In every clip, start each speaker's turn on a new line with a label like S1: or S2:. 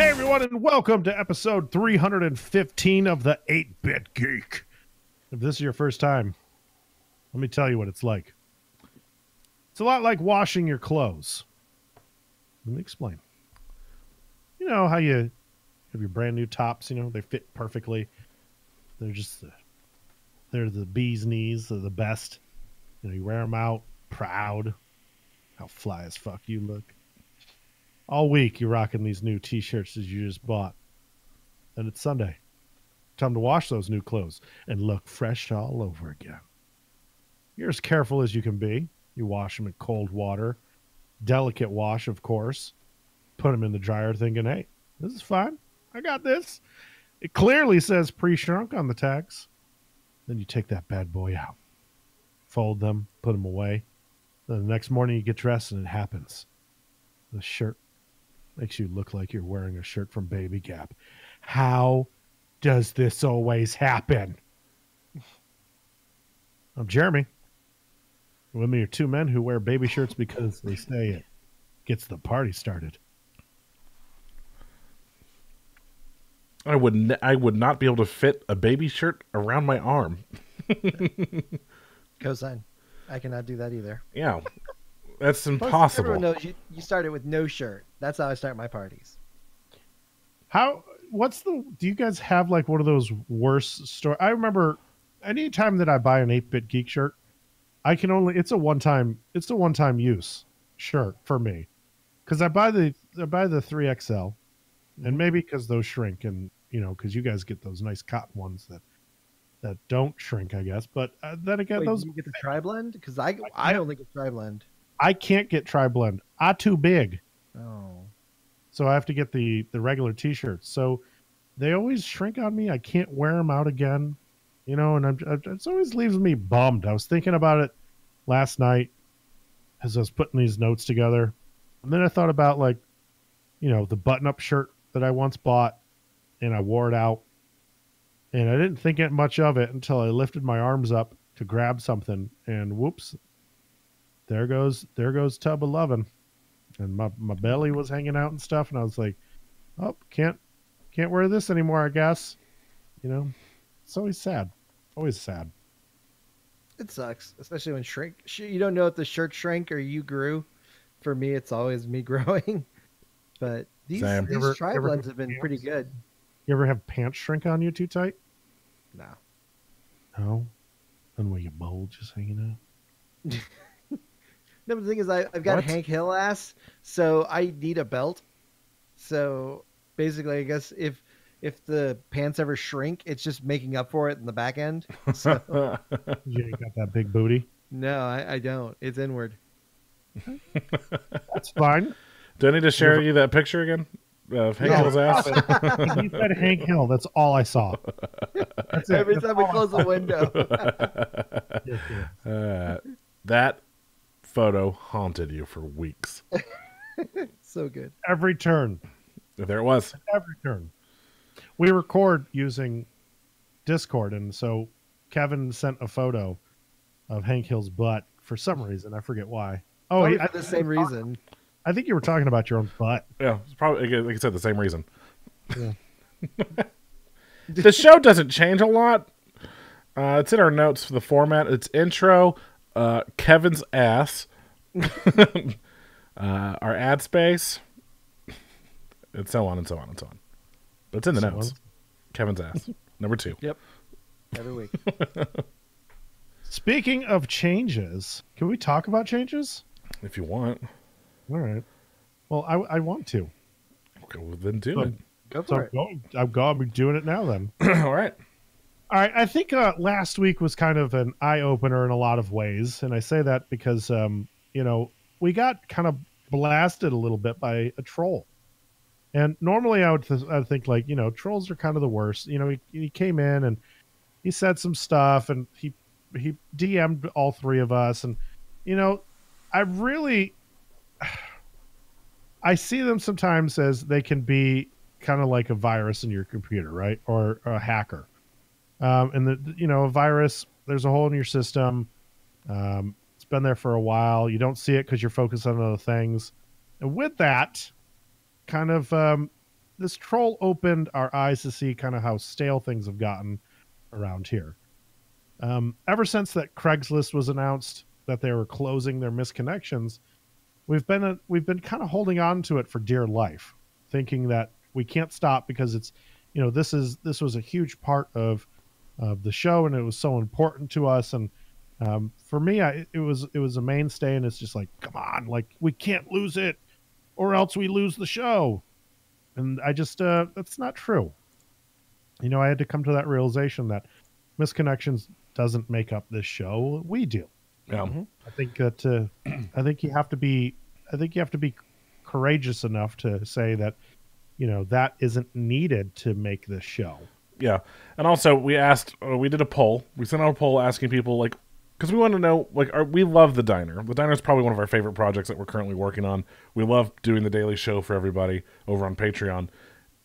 S1: Hey everyone, and welcome to episode 315 of the 8-Bit Geek. If this is your first time, let me tell you what it's like. It's a lot like washing your clothes. Let me explain. You know how you have your brand new tops, they fit perfectly. They're just, they're the bee's knees, they're the best. You wear them out, proud. How fly as fuck you look. All week you're rocking these new t-shirts that you just bought. And it's Sunday. Time to wash those new clothes and look fresh all over again. You're as careful as you can be. You wash them in cold water. Delicate wash, of course. Put them in the dryer thinking, hey, this is fine. I got this. It clearly says pre-shrunk on the tags. Then you take that bad boy out. Fold them, put them away. Then the next morning you get dressed and it happens. The shirt makes you look like you're wearing a shirt from Baby Gap. How does this always happen? I'm Jeremy. With me are two men who wear baby shirts because they say it gets the party started.
S2: I would not be able to fit a baby shirt around my arm.
S3: Cosign. I cannot do that either.
S2: Yeah, that's
S3: Plus,
S2: impossible.
S3: everyone knows you started with no shirt. That's how I start my parties.
S1: Do you guys have like one of those worst stories? I remember anytime that I buy an 8-Bit Geek shirt, it's a one-time use shirt for me. Because I buy the 3XL, and maybe because those shrink, and because you guys get those nice cotton ones that don't shrink, I guess. But then again,
S3: Wait, you get the tri-blend? Because I only get tri-blend.
S1: I can't get tri-blend. I'm too big.
S3: Oh.
S1: So I have to get the regular t-shirts. So they always shrink on me. I can't wear them out again, and it always leaves me bummed. I was thinking about it last night as I was putting these notes together. And then I thought about the button-up shirt that I once bought, and I wore it out. And I didn't think much of it until I lifted my arms up to grab something, and whoops, there goes tub 11. And my belly was hanging out and stuff, and I was like, oh, can't wear this anymore, I guess. It's always sad. Always sad.
S3: It sucks, especially when you don't know if the shirt shrank or you grew. For me, it's always me growing. But these tri-blends have been pretty good.
S1: You ever have pants shrink on you too tight?
S3: No.
S1: No? Then where your bulge is hanging out?
S3: No, but the thing is, I've got Hank Hill ass, so I need a belt. So basically, I guess if the pants ever shrink, it's just making up for it in the back end. So,
S1: you ain't got that big booty?
S3: No, I don't. It's inward.
S1: That's fine.
S2: Do I need to share you that picture again of Hank Hill's ass?
S1: You said Hank Hill. That's all I saw.
S3: Every time we close the window.
S2: That photo haunted you for weeks.
S3: So good.
S1: Every turn.
S2: There it was.
S1: Every turn. We record using Discord, and so Kevin sent a photo of Hank Hill's butt for some reason. I forget why. Oh,
S3: for the same reason.
S1: I think you were talking about your own butt.
S2: Yeah, it's probably, like I said, the same reason.
S1: Yeah.
S2: The show doesn't change a lot. It's in our notes for the format. It's intro, Kevin's ass, our ad space, and so on and so on and so on. But it's in the notes. Kevin's ass. Number 2.
S3: Yep. Every week.
S1: Speaking of changes, can we talk about changes?
S2: If you want.
S1: All right. Well, I want to.
S2: Okay, well, then do it.
S3: Go for it.
S1: I'll be doing it now then.
S2: All right.
S1: All right. I think last week was kind of an eye-opener in a lot of ways. And I say that because, we got kind of blasted a little bit by a troll. And normally I would think trolls are kind of the worst. He came in and he said some stuff and he DM'd all three of us. And, I see them sometimes as they can be kind of like a virus in your computer, right? Or a hacker. And a virus, there's a hole in your system. It's been there for a while. You don't see it because you're focused on other things. And with that, kind of this troll opened our eyes to see kind of how stale things have gotten around here. Ever since that Craigslist was announced that they were closing their misconnections, we've been kind of holding on to it for dear life, thinking that we can't stop because it's, this was a huge part of the show, and it was so important to us. And for me, it was a mainstay, and it's just like, come on, like we can't lose it, or else we lose the show. And I just that's not true. I had to come to that realization that Misconnections doesn't make up this show. We do.
S2: Yeah.
S1: I think that I think you have to be courageous enough to say that that isn't needed to make this show.
S2: Yeah. And also we did a poll. We sent out a poll asking people, like, because we want to know, like, we love the Diner. The Diner is probably one of our favorite projects that we're currently working on. We love doing the daily show for everybody over on Patreon.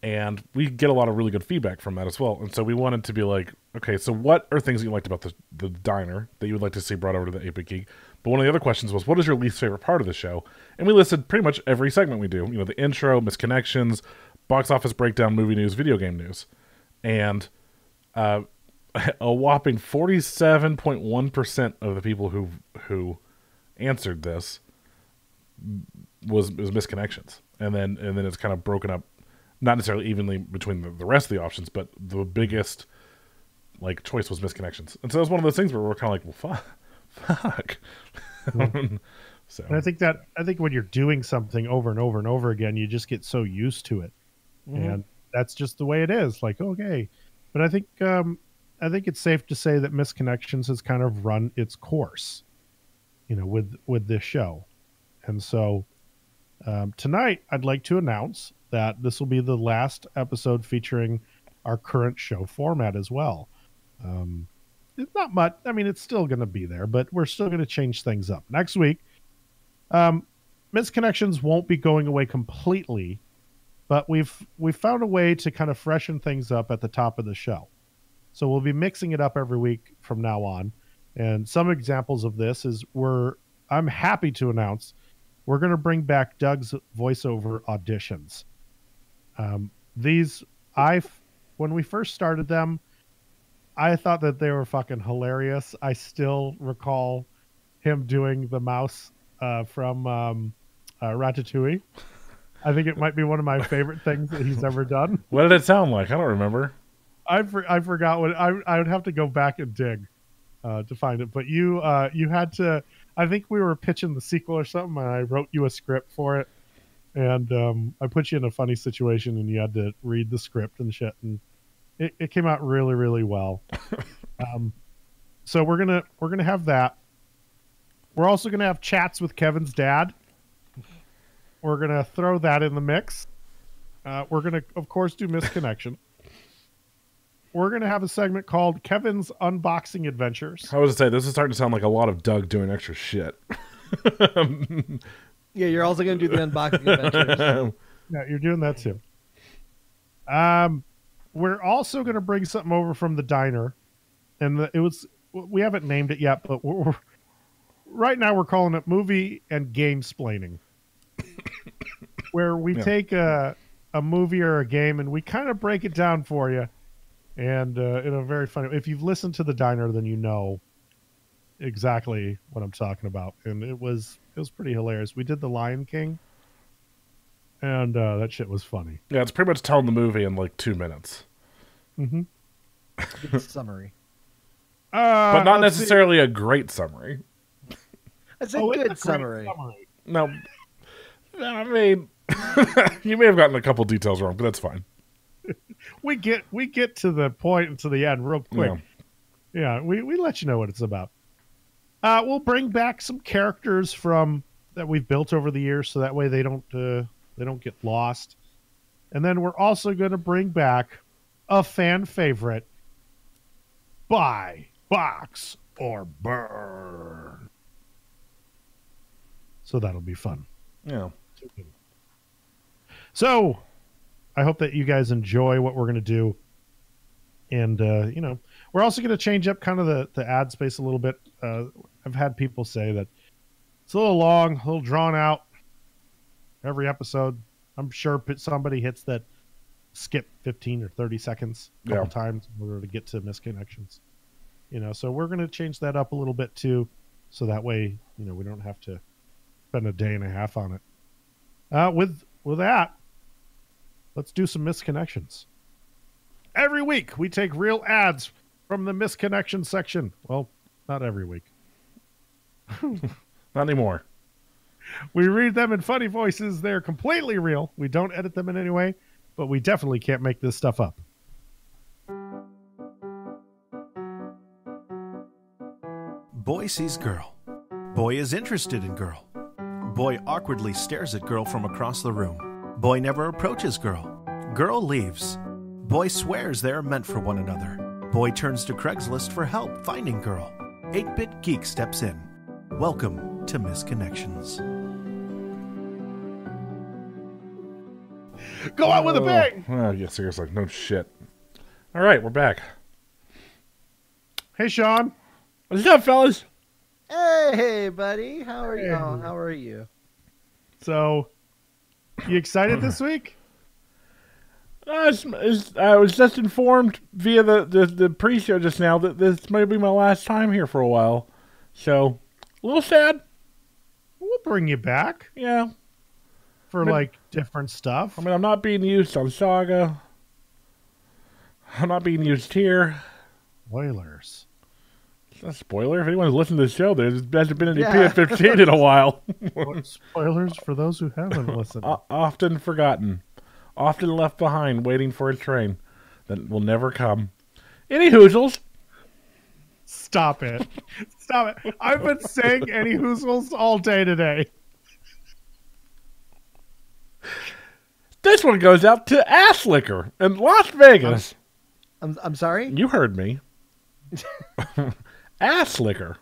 S2: And we get a lot of really good feedback from that as well. And so we wanted to be like, okay, so what are things that you liked about the Diner that you would like to see brought over to the 8-Bit Geek? But one of the other questions was, what is your least favorite part of the show? And we listed pretty much every segment we do. The intro, Misconnections, box office breakdown, movie news, video game news. And a whopping 47.1% of the people who answered this was Misconnections. And then it's kind of broken up, not necessarily evenly between the rest of the options, but the biggest choice was Misconnections. And so it was one of those things where we're kind of like, well, fuck. So
S1: and I think when you're doing something over and over and over again, you just get so used to it. And that's just the way it is. Like, okay. But I think it's safe to say that Misconnections has kind of run its course, with this show. And so tonight I'd like to announce that this will be the last episode featuring our current show format as well. It's not much. I mean, it's still going to be there, but we're still going to change things up. Next week, Misconnections won't be going away completely, but we've found a way to kind of freshen things up at the top of the show. So we'll be mixing it up every week from now on. And some examples of this is I'm happy to announce we're going to bring back Doug's voiceover auditions. When we first started them, I thought that they were fucking hilarious. I still recall him doing the mouse from Ratatouille. I think it might be one of my favorite things that he's ever done.
S2: what did it sound like? I don't remember.
S1: I forgot what I would have to go back and dig to find it. But you had to. I think we were pitching the sequel or something, and I wrote you a script for it, and I put you in a funny situation, and you had to read the script and shit, and it came out really, really well. So we're gonna have that. We're also gonna have chats with Kevin's dad. We're gonna throw that in the mix. We're gonna, of course, do Misconnection. We're gonna have a segment called Kevin's Unboxing Adventures.
S2: I was to say, this is starting to sound like a lot of Doug doing extra shit.
S3: Yeah, you're also gonna do the unboxing adventures.
S1: Yeah, you're doing that too. We're also gonna bring something over from the diner, and we haven't named it yet, but right now we're calling it Movie and Game Splaining, where we take a movie or a game and we kind of break it down for you, and in a very funny. If you've listened to the diner, then you know exactly what I'm talking about, and it was pretty hilarious. We did The Lion King, and that shit was funny.
S2: Yeah, it's pretty much telling the movie in like 2 minutes.
S1: Mm-hmm.
S3: Good summary.
S2: But not necessarily a great summary.
S3: That's a good summary.
S2: No, I mean, you may have gotten a couple details wrong, but that's fine.
S1: We get to the point and to the end real quick. Yeah, we let you know what it's about. We'll bring back some characters that we've built over the years, so that way they don't get lost. And then we're also going to bring back a fan favorite, Buy, Box, or Burn. So that'll be fun.
S2: Yeah.
S1: So I hope that you guys enjoy what we're going to do. And, we're also going to change up kind of the ad space a little bit. I've had people say that it's a little long, a little drawn out every episode. I'm sure somebody hits that skip 15 or 30 seconds a couple times in order to get to misconnections. So we're going to change that up a little bit too, so that way we don't have to spend a day and a half on it. With that, let's do some misconnections. Every week we take real ads from the misconnection section. Well, not every week.
S2: Not anymore.
S1: We read them in funny voices. They're completely real. We don't edit them in any way, but we definitely can't make this stuff up.
S4: Boy sees girl. Boy is interested in girl. Boy awkwardly stares at girl from across the room. Boy never approaches girl. Girl leaves. Boy swears they are meant for one another. Boy turns to Craigslist for help finding girl. 8-Bit Geek steps in. Welcome to Misconnections.
S1: Go out with a bang!
S2: Oh, yeah, seriously. No shit. All right, we're back.
S1: Hey, Sean.
S2: What's up, fellas?
S3: Hey, buddy. How are you? Oh, how are you?
S1: So, you excited this week?
S2: I was just informed via the pre-show just now that this may be my last time here for a while. So, a little sad.
S1: We'll bring you back.
S2: Yeah.
S1: For, different stuff.
S2: I mean, I'm not being used on Saga. I'm not being used here.
S1: Spoilers.
S2: It's not a spoiler. If anyone's listened to the show, there hasn't been any PF15 in a while.
S1: Spoilers for those who haven't listened.
S2: Often forgotten. Often left behind, waiting for a train that will never come. Any hoozles.
S1: Stop it. Stop it. I've been saying any hoozles all day today.
S2: This one goes out to Ass Liquor in Las Vegas.
S3: I'm sorry?
S2: You heard me. Ass Liquor.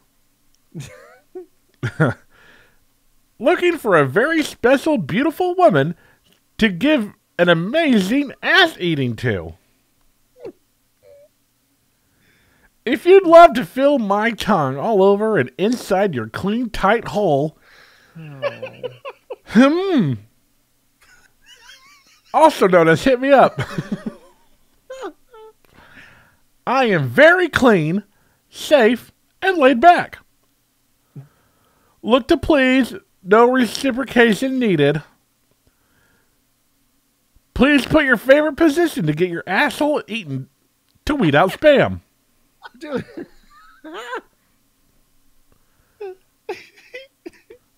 S2: Looking for a very special, beautiful woman to give an amazing ass eating to. If you'd love to feel my tongue all over and inside your clean, tight hole, also known as hit me up. I am very clean, safe, and laid back. Look to please, no reciprocation needed. Please put your favorite position to get your asshole eaten to weed out spam.
S3: Dude.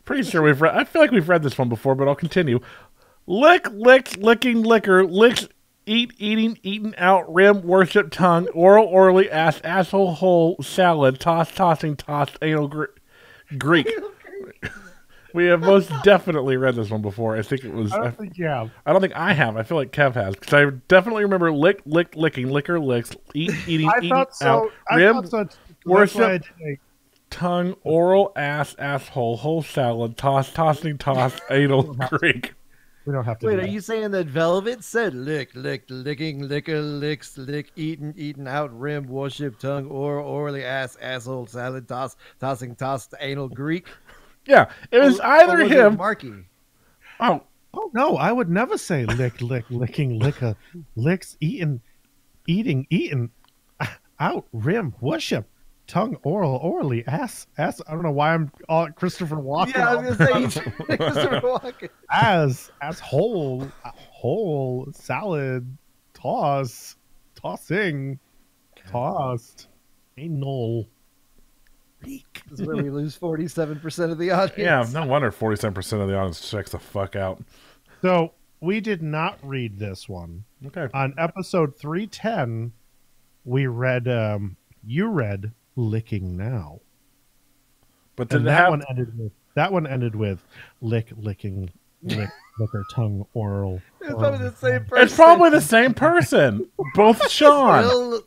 S2: Pretty sure we've read. I feel like we've read this one before, but I'll continue. Lick, lick, licking, liquor, licks, eat, eating, eaten out, rim, worship, tongue, oral, orally, ass, asshole, hole, salad, toss, tossing, tossed, anal, Greek. We have most definitely read this one before. I think it was.
S1: I don't think you have.
S2: I don't think I have. I feel like Kev has. Because I definitely remember lick, lick, licking, liquor, licks, eat, eating, eating, out, rim, worship, tongue, oral, ass, asshole, whole salad, toss, tossing, toss, anal, Greek.
S1: We don't have to.
S3: Wait, are you saying that Velvet said lick, lick, licking, liquor, licks, lick, eaten, eaten out, rim, worship, tongue, oral, orally, ass, asshole, salad, toss, tossing, tossed, anal, Greek?
S2: Yeah, it was either
S3: was
S2: him.
S3: It Marky.
S1: Oh no! I would never say lick, lick, licking, liquor, licks, eating, eaten, out, rim, worship, tongue, oral, orally, ass. I don't know why I'm all Christopher Walken.
S3: Yeah, I was gonna say Christopher Walken.
S1: As whole, salad, tossing, tossed, anal.
S3: This is where we lose 47% of the audience.
S2: Yeah, no wonder 47% of the audience checks the fuck out.
S1: So we did not read this one.
S2: Okay.
S1: On episode 310, we read. You read "Licking Now,"
S2: But
S1: and that one ended with lick, licking, liquor, tongue, oral.
S3: It's probably the same person.
S2: It's probably the same person. Both Sean.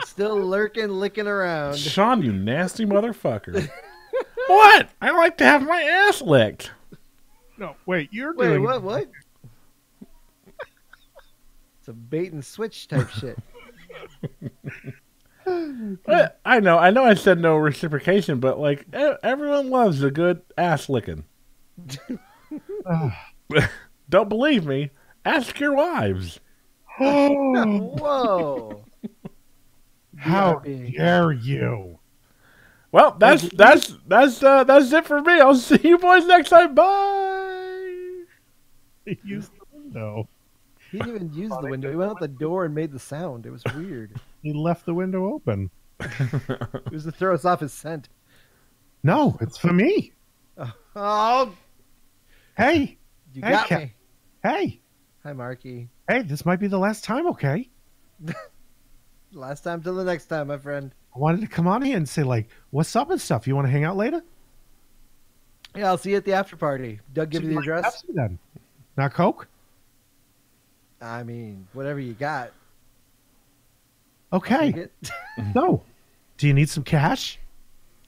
S3: Still lurking, licking around.
S2: Sean, you nasty motherfucker. What? I like to have my ass licked.
S1: No, wait, you're doing.
S3: What? It's a bait and switch type shit.
S2: I know I said no reciprocation, but like everyone loves a good ass licking. Don't believe me? Ask your wives.
S3: Whoa!
S1: How
S3: DRP.
S1: dare you?
S2: Well, that's it for me. I'll see you boys next time. Bye.
S1: Use the window.
S3: He didn't even use the window. He went out the door and made the sound. It was weird.
S1: He left the window open.
S3: It was to throw us off his scent.
S1: No, it's for me.
S3: Oh,
S1: Hey,
S3: you
S1: Hey,
S3: got
S1: Cap-
S3: me.
S1: hey,
S3: Hi, Marky.
S1: hey, this might be the last time, okay?
S3: Last time till the next time, my friend.
S1: I wanted to come on here and say, like, what's up and stuff. You want to hang out later?
S3: Yeah, I'll see you at the after party. Doug, give you the
S1: Like
S3: address.
S1: Pepsi then. Not Coke?
S3: I mean, whatever you got.
S1: Okay.
S3: Take it.
S1: No. Do you need some cash?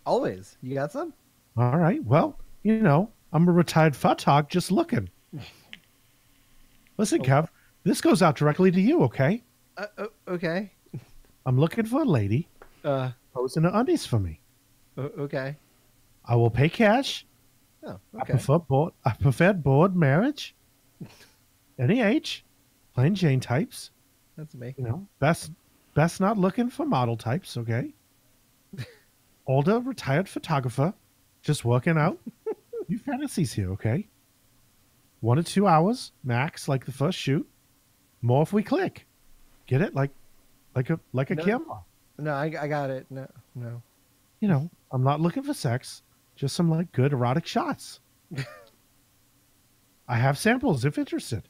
S3: Always. You got some?
S1: All right. Well, you know, I'm a retired photog just looking. Listen, Kev, this goes out directly to you, okay?
S3: Okay.
S1: I'm looking for a lady posing her undies for me.
S3: Okay.
S1: I will pay cash.
S3: Oh,
S1: I
S3: okay.
S1: prefer board marriage. Any age. Plain Jane types.
S3: That's me.
S1: You know, best not looking for model types, okay? Older retired photographer, just working out. New fantasies here, okay? 1 to 2 hours max, like the first shoot. More if we click. Get it? Like a
S3: No.
S1: camera.
S3: No, I got it. No.
S1: You know, I'm not looking for sex. Just some like good erotic shots. I have samples if interested.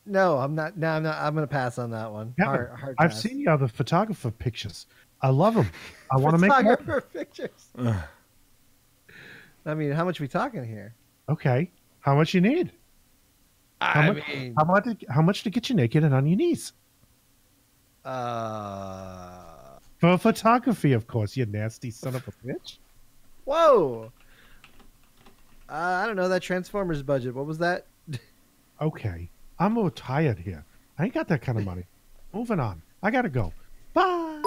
S3: No, I'm not. No, I'm not. I'm gonna pass on that one.
S1: Kevin,
S3: Hard
S1: I've
S3: pass.
S1: seen the other photographer pictures. I love them. I want to make more.
S3: Photographer pictures. I mean, how much we talking here?
S1: Okay. How much you need?
S3: I mean,
S1: How much to get you naked and on your knees? For photography, of course, you nasty son of a bitch.
S3: whoa. I don't know that Transformers budget. What was that?
S1: Okay. I'm retired here. I ain't got that kind of money. Moving on. I gotta go. Bye.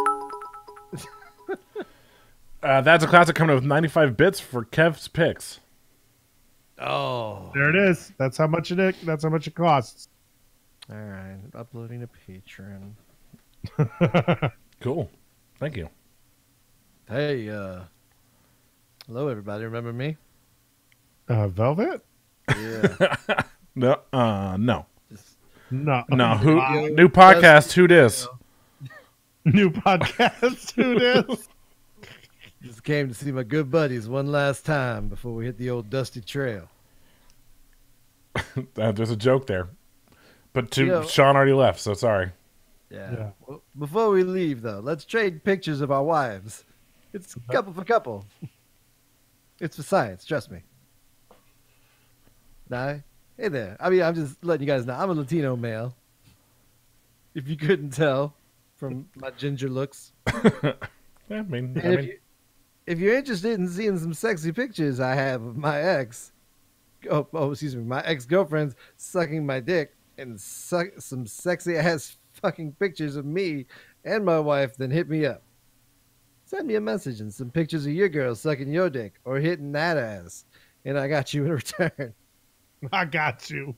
S2: That's a classic coming up with 95 bits for Kev's picks.
S3: Oh.
S1: There it is. That's how much that's how much it costs.
S3: All right. Uploading to Patreon.
S2: Cool. Thank you.
S3: Hey, hello everybody. Remember me?
S1: Velvet?
S3: Yeah.
S2: No. No.
S3: Just
S1: No.
S2: No. Who?
S3: Yo,
S2: New podcast. Who dis?
S1: New podcast. Who this?
S3: just came to see my good buddies one last time before we hit the old dusty trail.
S2: There's a joke there, but
S3: Yo.
S2: Sean already left, so sorry.
S3: Yeah. Well, before we leave, though, let's trade pictures of our wives. It's couple for couple. It's for science, trust me. Nah. Hey there. I mean, I'm just letting you guys know I'm a Latino male. If you couldn't tell from my ginger looks.
S2: I mean,
S3: And if you're interested in seeing some sexy pictures I have of my ex, excuse me, my ex-girlfriend's sucking my dick and some sexy ass fucking pictures of me and my wife, then hit me up. Send me a message and some pictures of your girl sucking your dick or hitting that ass, and I got you in return.
S1: I got you.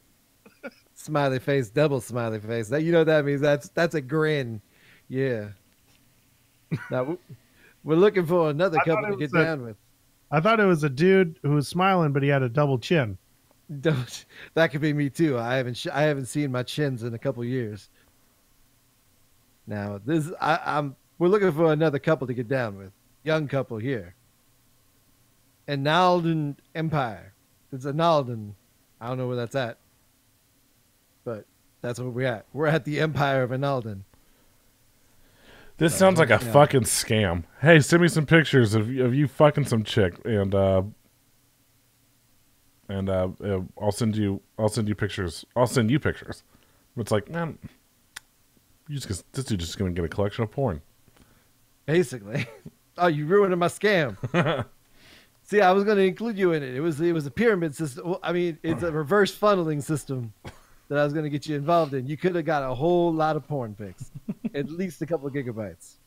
S3: Smiley face, double smiley face. That, you know what that means? That's a grin. Yeah. Now we're looking for another
S1: I thought
S3: couple to
S1: it
S3: get
S1: was
S3: down with.
S1: I thought it was a dude who was smiling, but he had a double chin.
S3: That could be me too. I haven't seen my chins in a couple years. Now we're looking for another couple to get down with. Young couple here. And Nalden Empire. It's a Nalden. I don't know where that's at. But that's where we're at. We're at the Empire of Nalden.
S2: this sounds like a
S3: yeah.
S2: fucking scam. Hey, send me some pictures of you fucking some chick, and I'll send you pictures. I'll send you pictures. It's like, man, this dude's just gonna get a collection of porn.
S3: Basically. Oh, you ruined my scam. See, I was going to include you in it. It was a pyramid system. Well, I mean, it's a reverse funneling system that I was going to get you involved in. You could have got a whole lot of porn pics, at least a couple of gigabytes.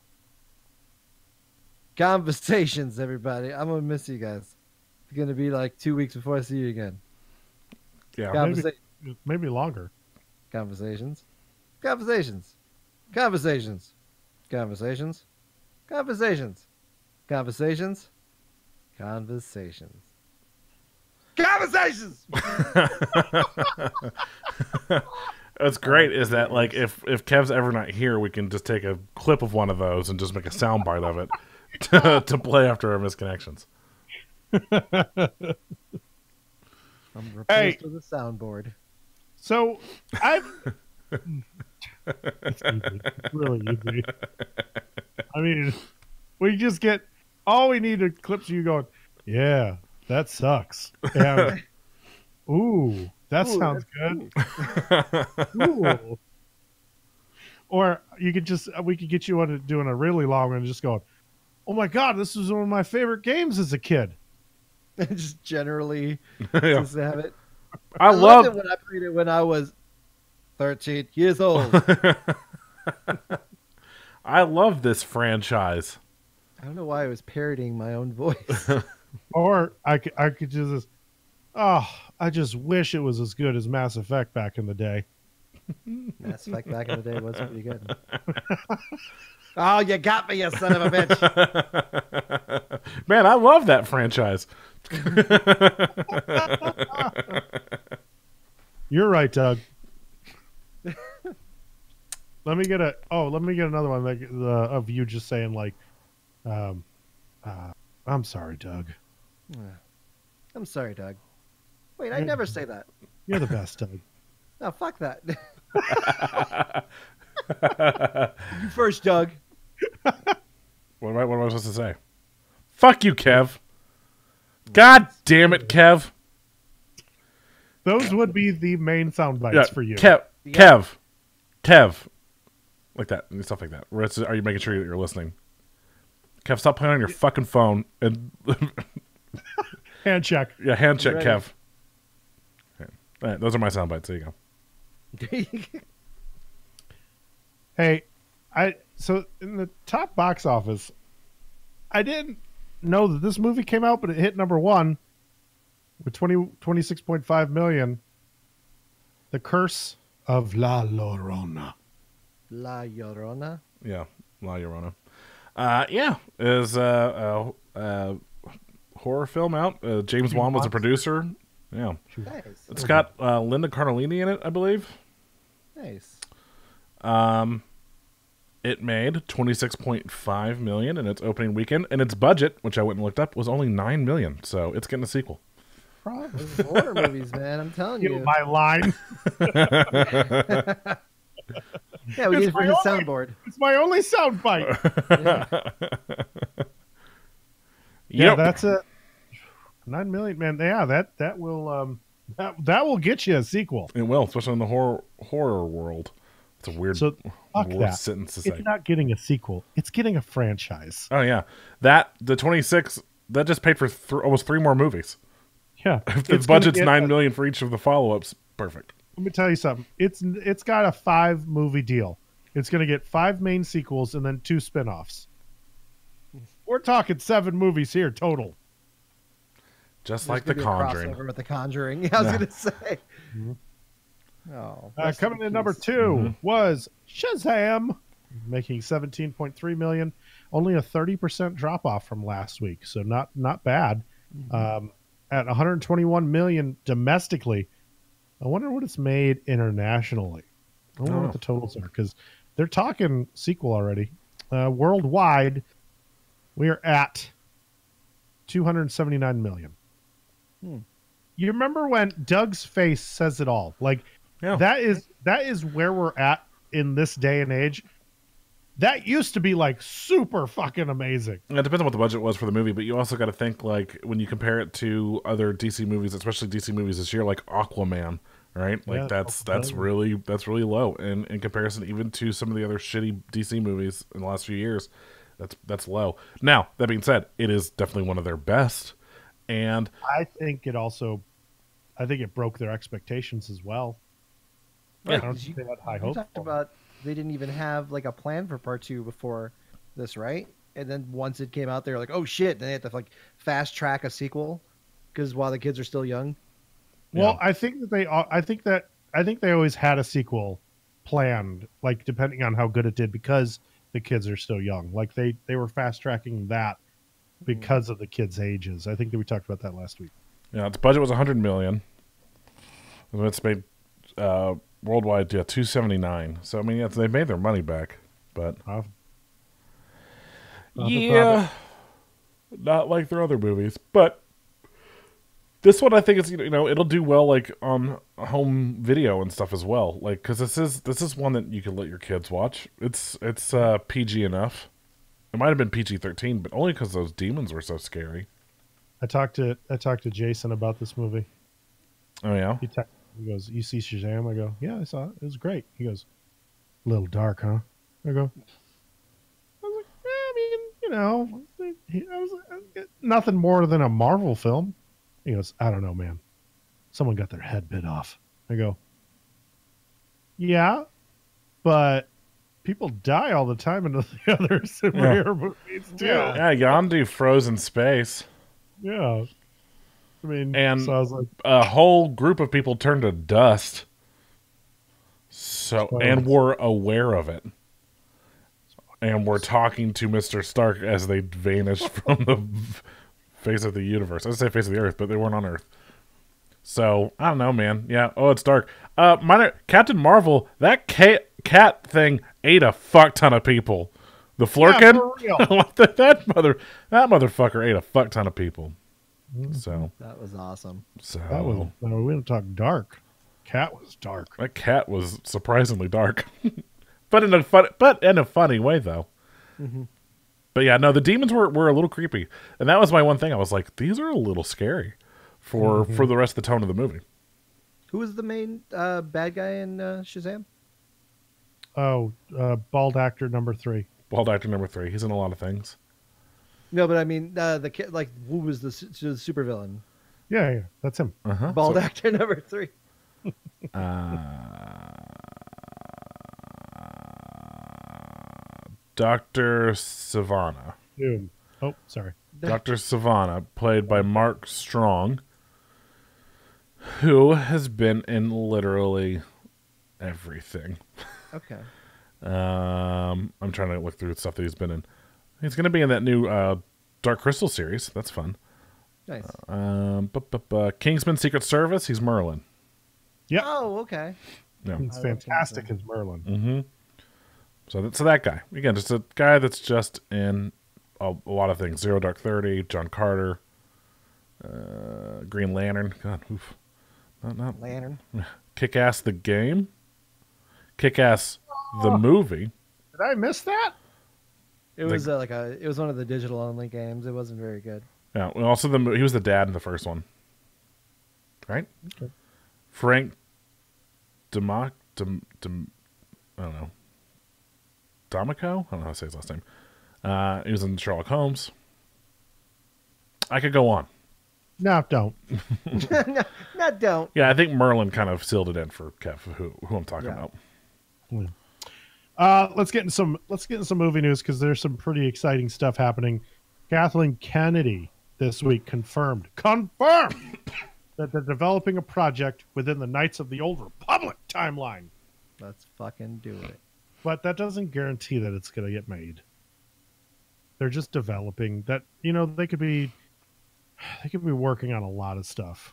S3: Conversations, everybody. I'm going to miss you guys. It's going to be like 2 weeks before I see you again.
S2: Yeah.
S3: Conversa-
S1: Maybe longer.
S3: Conversations. Conversations. Conversations. Conversations. Conversations. Conversations. Conversations. Conversations.
S2: What's great is that like if Kev's ever not here, we can just take a clip of one of those and just make a soundbite of it to play after our misconnections.
S3: I'm replaced with a soundboard.
S1: So I've it's easy. It's really easy. I mean, we just get all we need are clips of you going, yeah, that sucks. And, ooh, that sounds good. Ooh. Or we could get you on doing a really long one and just going, oh my god, this was one of my favorite games as a kid.
S3: Just generally
S2: Yeah.
S3: just have it.
S2: I
S3: loved
S2: love
S3: it when I played it when I was 13 years old.
S2: I love this franchise.
S3: I don't know why I was parroting my own voice.
S1: Or I could just, oh, I just wish it was as good as Mass Effect back in the day.
S3: Mass Effect back in the day was pretty good. Oh, you got me, you son of a bitch.
S2: Man, I love that franchise.
S1: You're right, Doug. Let me get another one like, of you just saying like, I'm sorry, Doug.
S3: I'm sorry, Doug. Wait, I never say that.
S1: You're the best, Doug.
S3: Oh, fuck that. You first, Doug.
S2: What am I supposed to say? Fuck you, Kev. God damn it, Kev.
S1: Those would be the main sound bites
S2: Yeah,
S1: for you.
S2: Kev. Like that, and stuff like that. Are you making sure that you're listening? Kev, stop playing on your fucking phone and
S1: Hand check.
S2: yeah, hand check,
S3: Ready.
S2: Kev. Okay. All right, those are my sound bites. There you go.
S1: Hey, so in the top box office, I didn't know that this movie came out, but it hit number one with 26.5 million. The Curse of La Llorona.
S3: La Llorona.
S2: Yeah, La Llorona. Yeah, is a horror film out. James Wan was a producer. Yeah,
S3: Nice.
S2: it's got Linda Cardellini in it, I believe.
S3: Nice.
S2: It made 26.5 million in its opening weekend, and its budget, which I went and looked up, was only 9 million. So it's getting a sequel.
S3: Those horror movies, man. I'm telling
S1: Get
S3: you.
S1: my line.
S3: Yeah, we
S1: It's
S3: need it for
S1: my
S3: his
S1: only-
S3: soundboard.
S1: It's my only sound bite. Yeah,
S2: Yep.
S1: that's a 9 million, man. Yeah, that will that will get you a sequel.
S2: It will, especially in the horror world. It's a weird,
S1: So fuck
S2: weird
S1: that.
S2: sentence to say.
S1: It's not getting a sequel. It's getting a franchise.
S2: Oh yeah, the 26 that just paid for almost 3 more movies.
S1: Yeah,
S2: If the
S1: it's gonna
S2: budget's
S1: get
S2: 9 million for each of the follow-ups, perfect.
S1: Let me tell you something. It's got a 5 movie deal. It's going to get 5 main sequels and then 2 spinoffs. We're talking 7 movies here total.
S2: Just
S3: There's
S2: like The
S3: gonna be a
S2: Conjuring.
S3: crossover with The Conjuring. I was
S2: Yeah.
S3: going to say.
S1: Mm-hmm.
S3: Oh,
S1: Coming in number 2 was Shazam, making 17.3 million. Only a 30% drop off from last week, so not bad. At 121 million domestically. I wonder what it's made internationally. I wonder what the totals are, because they're talking sequel already. Worldwide, we are at 279 million. You remember when Doug's face says it all? Like
S2: Yeah.
S1: that is where we're at in this day and age. That used to be like super fucking amazing.
S2: It depends on what the budget was for the movie, but you also got to think like when you compare it to other DC movies, especially DC movies this year, like Aquaman, right? Like
S1: Yeah,
S2: that's really low in comparison even to some of the other shitty DC movies in the last few years. That's low. Now that being said, it is definitely one of their best, and
S1: I think it broke their expectations as well.
S2: Yeah.
S1: I don't think they had high
S3: You
S1: hopes.
S3: talked
S1: for it.
S3: about they didn't even have like a plan for part 2 before this, right? And then once it came out, they were like, "Oh shit!" Then they had to like fast track a sequel because while the kids are still young.
S1: Well, I think that I think they always had a sequel planned, like depending on how good it did, because the kids are still young. Like they were fast tracking that because of the kids' ages. I think that we talked about that last week.
S2: Yeah, its budget was $100 million. It's made worldwide, 279. So I mean, yeah, they made their money back, but yeah, not like their other movies. But this one, I think it's it'll do well like on home video and stuff as well. Like because this is one that you can let your kids watch. It's PG enough. It might have been PG-13, but only because those demons were so scary.
S1: I talked to Jason about this movie.
S2: Oh yeah.
S1: He goes, "You see Shazam?" I go, "Yeah, I saw it. It was great." He goes, "A little dark, huh?" I was like, I mean, I was nothing more than a Marvel film. He goes, "I don't know, man. Someone got their head bit off." I go, "Yeah, but people die all the time in the other superhero movies too."
S2: Yeah, Yondu froze in space.
S1: Yeah. I mean,
S2: and
S1: so I was like,
S2: a whole group of people turned to dust. And were aware of it. And were talking to Mr. Stark as they vanished from the face of the universe. I would say face of the earth, but they weren't on Earth. So, I don't know, man. Yeah, it's dark. Captain Marvel, that cat thing ate a fuck ton of people. The Flurkin,
S1: yeah, for real.
S2: that motherfucker ate a fuck ton of people. So
S3: that was awesome.
S2: So
S1: we don't talk dark. Cat was dark.
S2: That cat was surprisingly dark, but in a funny way though.
S3: Mm-hmm.
S2: But yeah, no, the demons were a little creepy, and that was my one thing. I was like, these are a little scary for the rest of the tone of the movie.
S3: Who was the main bad guy in Shazam?
S1: Oh, bald actor number 3.
S2: Bald actor number 3. He's in a lot of things.
S3: No, but I mean the kid. Like, who was the supervillain?
S1: Yeah, that's him.
S3: Bald actor number 3.
S2: Dr. Savannah.
S1: Doom. Oh, sorry.
S2: Dr. Savannah, played by Mark Strong, who has been in literally everything.
S3: Okay.
S2: I'm trying to look through stuff that he's been in. He's going to be in that new Dark Crystal series. That's fun.
S3: Nice.
S2: Kingsman Secret Service. He's Merlin.
S1: Yeah.
S3: Oh, okay.
S2: Yeah.
S1: He's fantastic as Merlin.
S2: Mm-hmm. So that guy. Again, just a guy that's just in a lot of things. Zero Dark 30, John Carter, Green Lantern. God, oof. Not
S3: Lantern.
S2: Kick-Ass the game. Kick-Ass the movie.
S1: Did I miss that?
S3: It was it was one of the digital only games. It wasn't very good.
S2: Yeah. Well, also he was the dad in the first one. Right?
S1: Okay.
S2: Frank I don't know. D'Amico? I don't know how to say his last name. He was in Sherlock Holmes. I could go on.
S1: No, don't.
S3: no, don't.
S2: Yeah, I think Merlin kind of sealed it in for Kev, who I'm talking about.
S1: Let's get in some movie news because there's some pretty exciting stuff happening. Kathleen Kennedy this week confirmed that they're developing a project within the Knights of the Old Republic timeline.
S3: Let's fucking do it.
S1: But that doesn't guarantee that it's going to get made. They're just developing that. They could be working on a lot of stuff.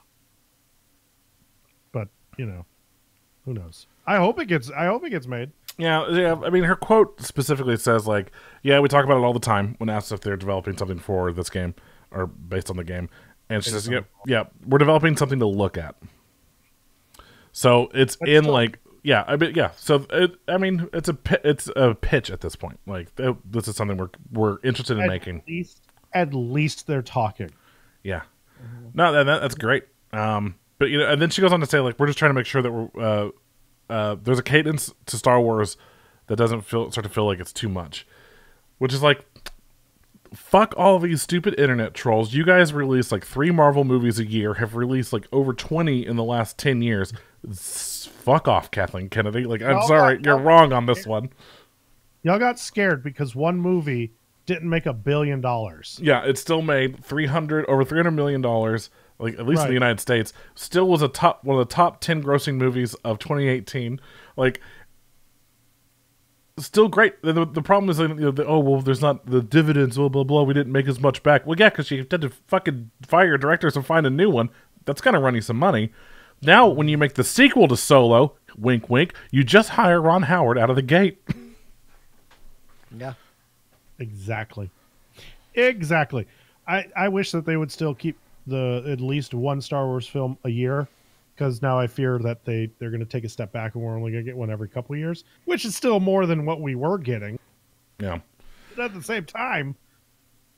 S1: But who knows? I hope it gets made.
S2: Yeah. I mean, her quote specifically says like, "Yeah, we talk about it all the time when asked if they're developing something for this game or based on the game." And she says, "Yeah, we're developing something to look at." So it's in like, yeah, I mean, yeah. So it's a pitch at this point. Like this is something we're interested in making.
S1: At least they're talking.
S2: Yeah. No, that's great. But and then she goes on to say like we're just trying to make sure that there's a cadence to Star Wars that doesn't start to feel like it's too much, which is like, fuck all these stupid internet trolls. You guys release like 3 Marvel movies a year, have released like over 20 in the last 10 years. Fuck off, Kathleen Kennedy. Like, I'm sorry, you're wrong on this one.
S1: Y'all got scared because one movie didn't make $1 billion.
S2: Yeah, it still made over $300 million like at least in
S1: Right.
S2: the United States, still was one of the top 10 grossing movies of 2018. Like, still great. The problem is, oh well, there's not the dividends. Blah blah blah. We didn't make as much back. Well, yeah, because you had to fucking fire your directors and find a new one. That's gonna run you some money. Now, when you make the sequel to Solo, wink wink, you just hire Ron Howard out of the gate.
S3: Yeah.
S1: Exactly. I wish that they would still keep at least one Star Wars film a year, because now I fear that they're going to take a step back and we're only going to get one every couple of years, which is still more than what we were getting.
S2: Yeah.
S1: But at the same time,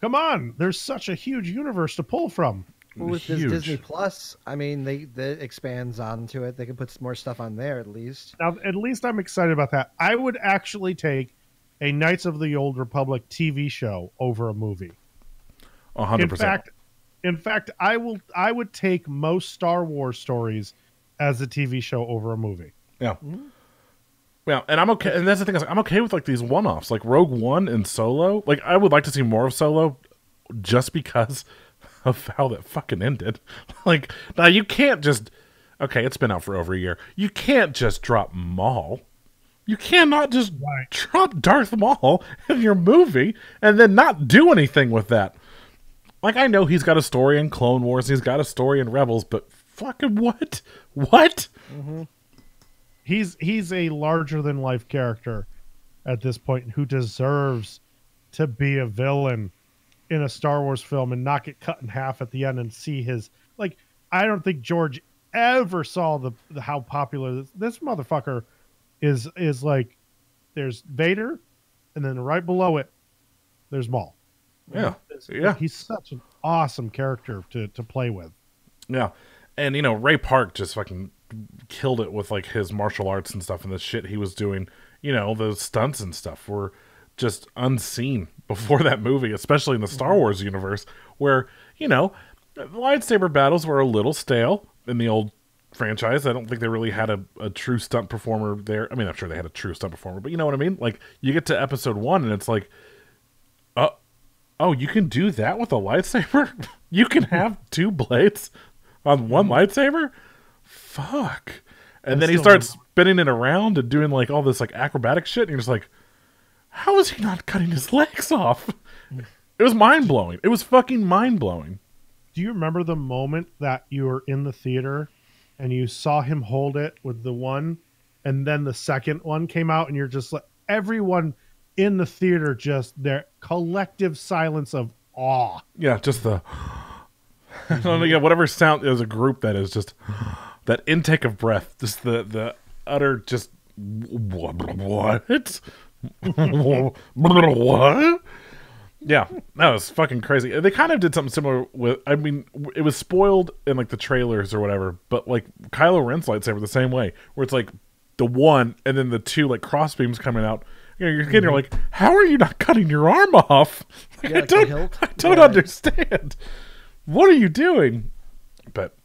S1: come on, there's such a huge universe to pull from.
S3: Well, with this
S2: Huge.
S3: Disney Plus, I mean, that expands onto it. They can put some more stuff on there at least.
S1: Now, at least I'm excited about that. I would actually take a Knights of the Old Republic TV show over a movie.
S2: 100%.
S1: In fact, I would take most Star Wars stories as a TV show over a movie.
S2: Yeah. Yeah, and I'm okay. And that's the thing, I'm okay with like these one-offs, like Rogue One and Solo. Like, I would like to see more of Solo, just because of how that fucking ended. Like, now you can't just. Okay, it's been out for over a year. You can't just drop Maul. You cannot just drop Darth Maul in your movie and then not do anything with that. Like, I know he's got a story in Clone Wars, he's got a story in Rebels, but fucking what? What?
S3: Mm-hmm.
S1: He's a larger than life character at this point who deserves to be a villain in a Star Wars film and not get cut in half at the end and see his, like, I don't think George ever saw the how popular this motherfucker is. Like, there's Vader, and then right below it there's Maul.
S2: Yeah. Yeah.
S1: He's such an awesome character to play with.
S2: Yeah. And, Ray Park just fucking killed it with, like, his martial arts and stuff, and the shit he was doing. The stunts and stuff were just unseen before that movie, especially in the Star Wars universe, where, lightsaber battles were a little stale in the old franchise. I don't think they really had a true stunt performer there. I mean, I'm sure they had a true stunt performer, but you know what I mean? Like, you get to episode 1 and it's like, oh, you can do that with a lightsaber? You can have 2 blades on one lightsaber? Fuck. And then he starts spinning it around and doing, like, all this, like, acrobatic shit, and you're just like, how is he not cutting his legs off? It was mind-blowing. It was fucking mind-blowing.
S1: Do you remember the moment that you were in the theater and you saw him hold it with the one, and then the second one came out, and you're just like, everyone in the theater, just their collective silence of awe.
S2: Yeah, just the I don't know, yeah, whatever sound. There's a group that is just that intake of breath, just the utter just what what. Yeah, that was fucking crazy. They kind of did something similar with. I mean, it was spoiled in like the trailers or whatever, but like Kylo Ren's lightsaber the same way, where it's like the one and then the 2 like cross beams coming out. You're like, how are you not cutting your arm off? Like,
S3: Yeah, like
S2: I don't understand. What are you doing? But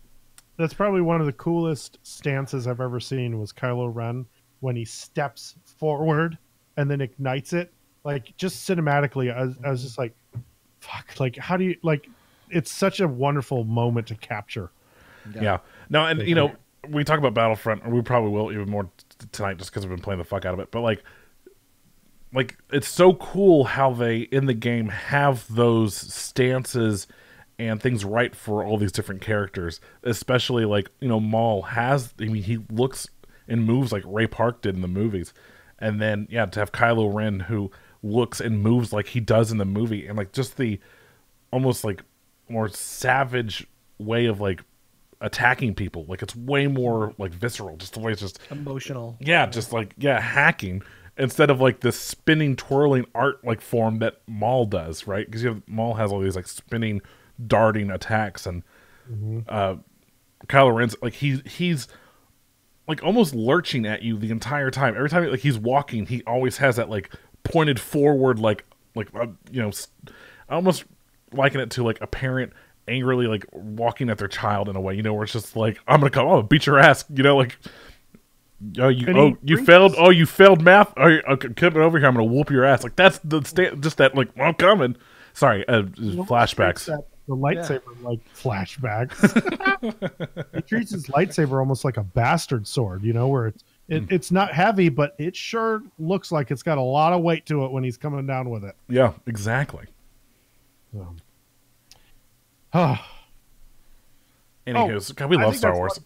S1: that's probably one of the coolest stances I've ever seen was Kylo Ren when he steps forward and then ignites it. Like, just cinematically, I was just like, fuck, like, how do you, like, it's such a wonderful moment to capture.
S2: Yeah. No, and, we talk about Battlefront, or we probably will even more tonight just because we've been playing the fuck out of it, but, like, it's so cool how they, in the game, have those stances and things right for all these different characters, especially, like, Maul has, I mean, he looks and moves like Ray Park did in the movies. And then, yeah, to have Kylo Ren who looks and moves like he does in the movie, and like just the almost like more savage way of like attacking people. Like, it's way more like visceral, just the way it's just
S3: emotional.
S2: Yeah, just like, yeah, hacking instead of like this spinning, twirling art like form that Maul does, right? Because Maul has all these like spinning, darting attacks, and Kylo Ren's like he's like almost lurching at you the entire time. Every time like he's walking, he always has that like pointed forward, like I almost liken it to like a parent angrily like walking at their child in a way, where it's just like, I'm gonna beat your ass, like, you failed math. Come over here, I'm gonna whoop your ass. Like, that's just that like, I'm coming. Sorry, flashbacks.
S1: the lightsaber like flashbacks. He treats his lightsaber almost like a bastard sword, where it's not heavy, but it sure looks like it's got a lot of weight to it when he's coming down with it.
S2: Yeah, exactly. Anywho, God, we love Star Wars.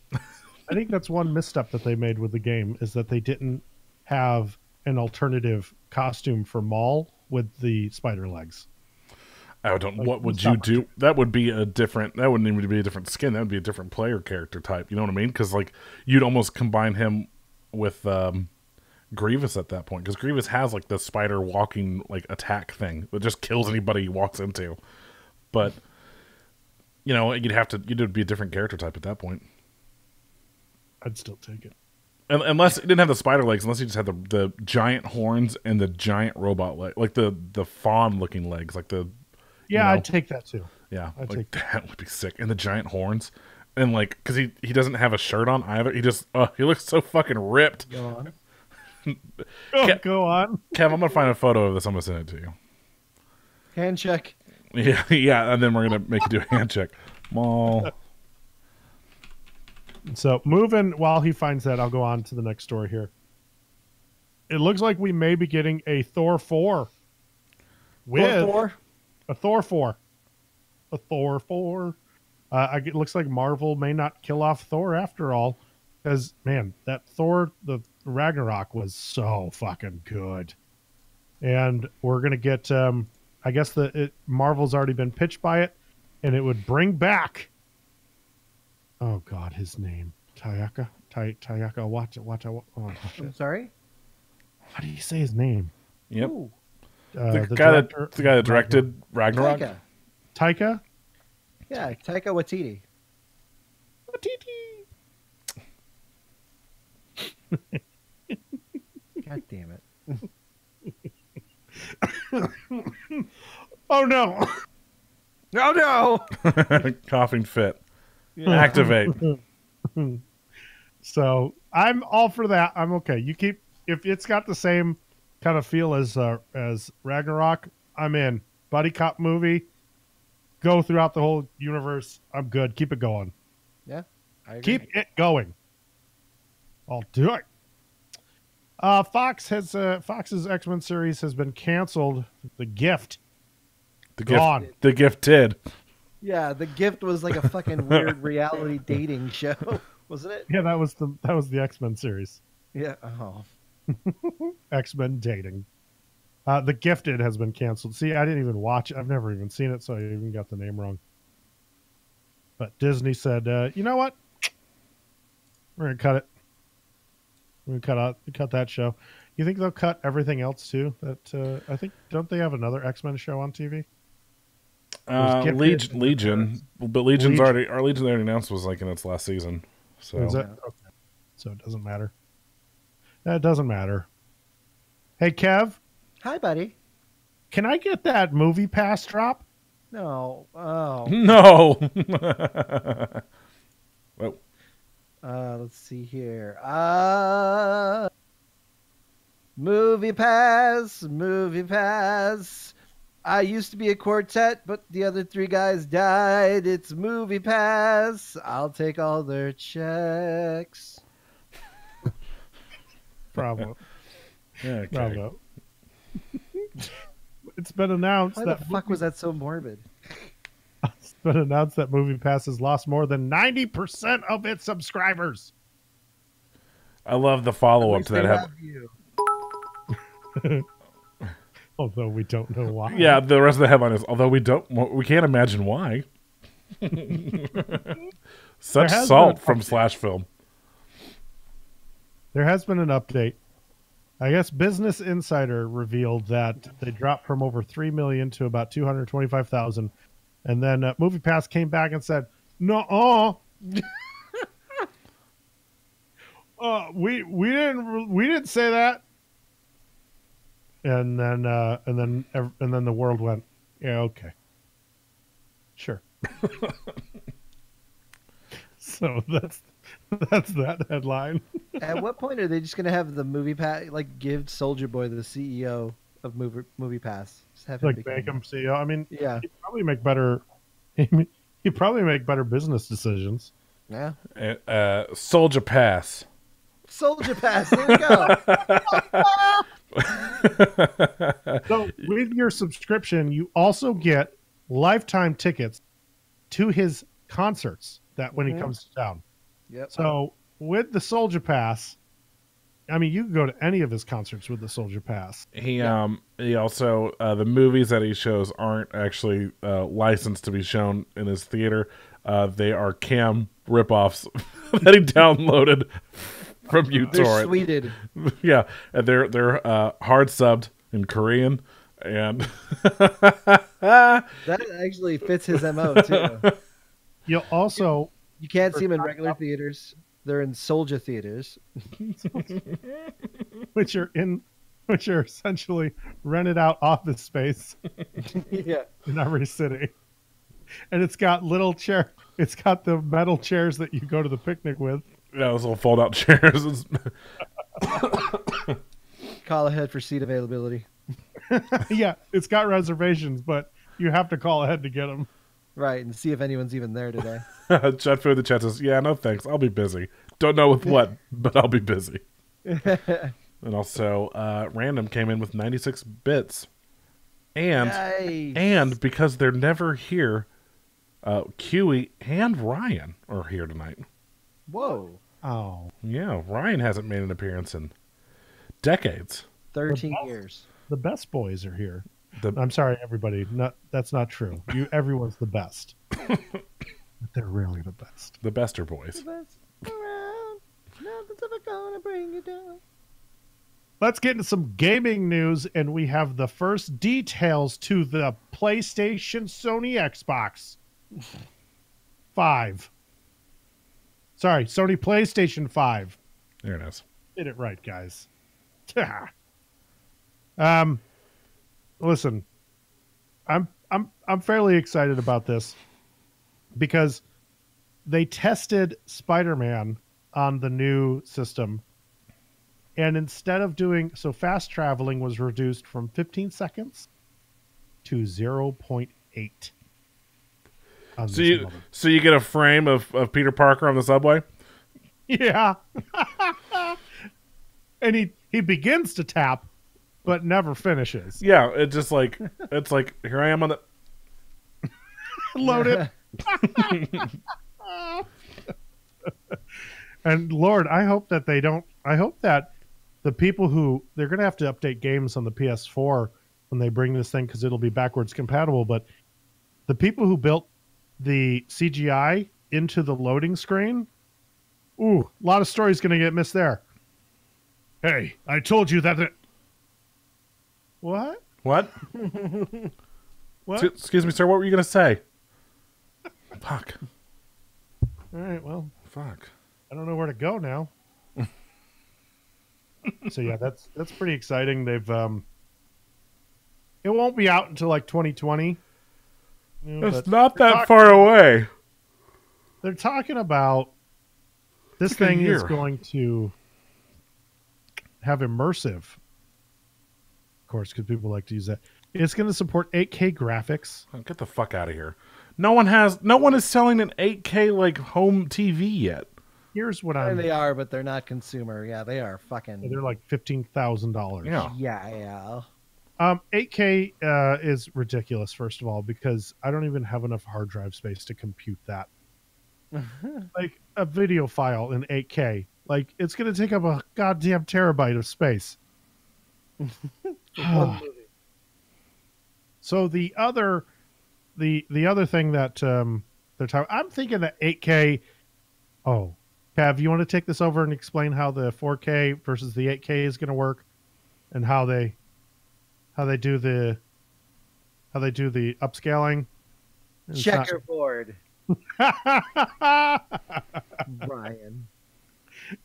S1: I think that's one misstep that they made with the game is that they didn't have an alternative costume for Maul with the spider legs.
S2: What would you do? That would be a different. That wouldn't even be a different skin. That would be a different player character type. You know what I mean? Because you'd almost combine him with Grievous at that point. Because Grievous has the spider walking attack thing that just kills anybody he walks into. But you'd be a different character type at that point.
S1: I'd still take it.
S2: Unless it didn't have the spider legs, unless you just had the giant horns and the giant robot leg, the fawn looking legs,
S1: Yeah, I'd take that too.
S2: Yeah, that would be sick. And the giant horns, and because he doesn't have a shirt on either. He just he looks so fucking ripped.
S3: Go on.
S1: Go on,
S2: Kev. I'm gonna find a photo of this. I'm gonna send it to you.
S3: Hand check.
S2: Yeah, and then we're gonna make you do a hand check. Maul.
S1: So moving while he finds that, I'll go on to the next story here. It looks like we may be getting a Thor 4 with
S3: Thor?
S1: a Thor 4. A Thor 4. It looks like Marvel may not kill off Thor after all, because man, that Thor the Ragnarok was so fucking good, and we're gonna get. I guess Marvel's already been pitched by it, and it would bring back. Oh God, his name Taika. Watch it. Oh,
S3: I'm sorry.
S1: How do you say his name?
S2: Yep.
S1: The
S2: guy that directed Ragnarok.
S1: Taika.
S3: Yeah, Taika Waititi. God damn it.
S1: Oh no.
S3: Oh no.
S2: Coughing fit. Yeah. Activate.
S1: So I'm all for that. I'm okay. You keep if it's got the same kind of feel as Ragnarok, I'm in. Buddy cop movie. Go throughout the whole universe. I'm good. Keep it going.
S3: Yeah, I agree.
S1: Keep it going. I'll do it. Fox's X-Men series has been canceled. The Gift. Gone.
S2: The Gift did.
S3: Yeah, The Gift was like a fucking weird reality dating show, wasn't it?
S1: Yeah, that was the X-Men series.
S3: Yeah. Oh.
S1: X-Men dating. The Gifted has been canceled. See, I didn't even watch it. I've never even seen it, so I even got the name wrong. But Disney said, you know what? We're going to cut it. We're going to cut that show. You think they'll cut everything else, too? That I think, don't they have another X-Men show on TV?
S2: Legion. But Legion's already announced was in its last season. So.
S1: Is it? Okay. So it doesn't matter. It doesn't matter. Hey, Kev.
S3: Hi, buddy.
S1: Can I get that movie pass drop?
S3: No. Oh.
S2: No. Well.
S3: Let's see here. Movie pass. I used to be a quartet, but the other three guys died. It's movie pass. I'll take all their checks.
S1: Bravo.
S2: Yeah, okay.
S1: Bravo. It's been announced
S3: Why the fuck was that so morbid?
S1: It's been announced that MoviePass has lost more than 90% of its subscribers.
S2: I love the follow-up to that.
S1: Although we don't know why.
S2: Yeah, the rest of the headline is, although we can't imagine why. Such salt from Slash Film.
S1: There has been an update. I guess Business Insider revealed that they dropped from over 3 million to about 225,000, and then MoviePass came back and said, "No, we didn't say that." And then the world went, "Yeah, okay, sure." So that's that headline.
S3: At what point are they just going to have the movie pass, give Soldier Boy the CEO of movie pass? Just have him
S1: make him CEO. I mean,
S3: yeah,
S1: he'd probably make better. You probably make better business decisions.
S3: Yeah.
S2: Soldier Pass.
S3: Soldier Pass. There we go.
S1: So with your subscription, you also get lifetime tickets to his concerts that when he comes to town.
S3: Yep.
S1: So with the Soldier Pass, I mean, you can go to any of his concerts with the Soldier Pass.
S2: He also the movies that he shows aren't actually licensed to be shown in his theater. They are cam ripoffs that he downloaded from uTorrent.
S3: They're sweeted.
S2: Yeah, and they're hard subbed in Korean, and
S3: That actually fits his MO too.
S1: You'll also
S3: You can't see them in regular theaters. They're in soldier theaters.
S1: which are essentially rented out office space
S3: Yeah.
S1: in every city. And it's got it's got the metal chairs that you go to the picnic with.
S2: yeah, those little fold out chairs.
S3: Call ahead for seat availability.
S1: Yeah, it's got reservations, but you have to call ahead to get them.
S3: Right, and see if anyone's even there today.
S2: Jet Food in the chat says, "Yeah, no thanks. I'll be busy. Don't know with what, but I'll be busy." And also, Random came in with 96 bits, and
S3: Nice.
S2: and because they're never here, Kiwi and Ryan are here tonight.
S3: Whoa.
S1: Oh,
S2: Yeah, Ryan hasn't made an appearance in decades.
S3: 13 years.
S1: the best boys are here.
S2: The-
S1: I'm sorry, everybody. That's not true. Everyone's the best. But they're really the best.
S2: The Bester Boys.
S3: Best around. Nothing's ever gonna bring you down.
S1: Let's get into some gaming news, and we have the first details to the PlayStation Sony Xbox 5. Sorry, Sony PlayStation 5.
S2: There it is.
S1: Did it right, guys. Listen, I'm fairly excited about this because they tested Spider-Man on the new system, and instead of doing so, fast traveling was reduced from 15 seconds to 0.8.
S2: So you get a frame of Peter Parker on the subway?
S1: Yeah. And he begins to tap, but never finishes.
S2: Yeah, it's just like it's like here I am on the
S1: Loaded. And Lord, I hope that the people who they're going to have to update games on the PS4 when they bring this thing because it'll be backwards compatible. But the people who built the CGI into the loading screen, ooh, a lot of stories going to get missed there. Hey, I told you that. What?
S2: what?
S1: What?
S2: Excuse me, sir. What were you gonna say? Fuck.
S1: All right, well,
S2: Fuck.
S1: I don't know where to go now. So yeah, that's pretty exciting. They've it won't be out until like 2020.
S2: It's
S1: but
S2: not
S1: they're
S2: that far away.
S1: They're talking about this
S2: It's like a
S1: thing is
S2: year.
S1: going to have immersive, of course, because people like to use that. It's going to support 8K graphics.
S2: Oh, get the fuck out of here. No one is selling an 8K like home TV yet.
S1: Here's what
S3: And
S1: I'm.
S3: they are, but they're not consumer. Yeah, they are fucking.
S1: They're like $15,000.
S2: Yeah.
S3: Yeah.
S1: 8K is ridiculous. First of all, because I don't even have enough hard drive space to compute that. Like a video file in 8K, like it's going to take up a goddamn terabyte of space.
S3: One movie.
S1: So the other thing that they're talking, I'm thinking that 8K. Oh, Pav, you want to take this over and explain how the 4K versus the 8K is going to work, and how they do the upscaling? It's not-
S3: Checkerboard. Brian.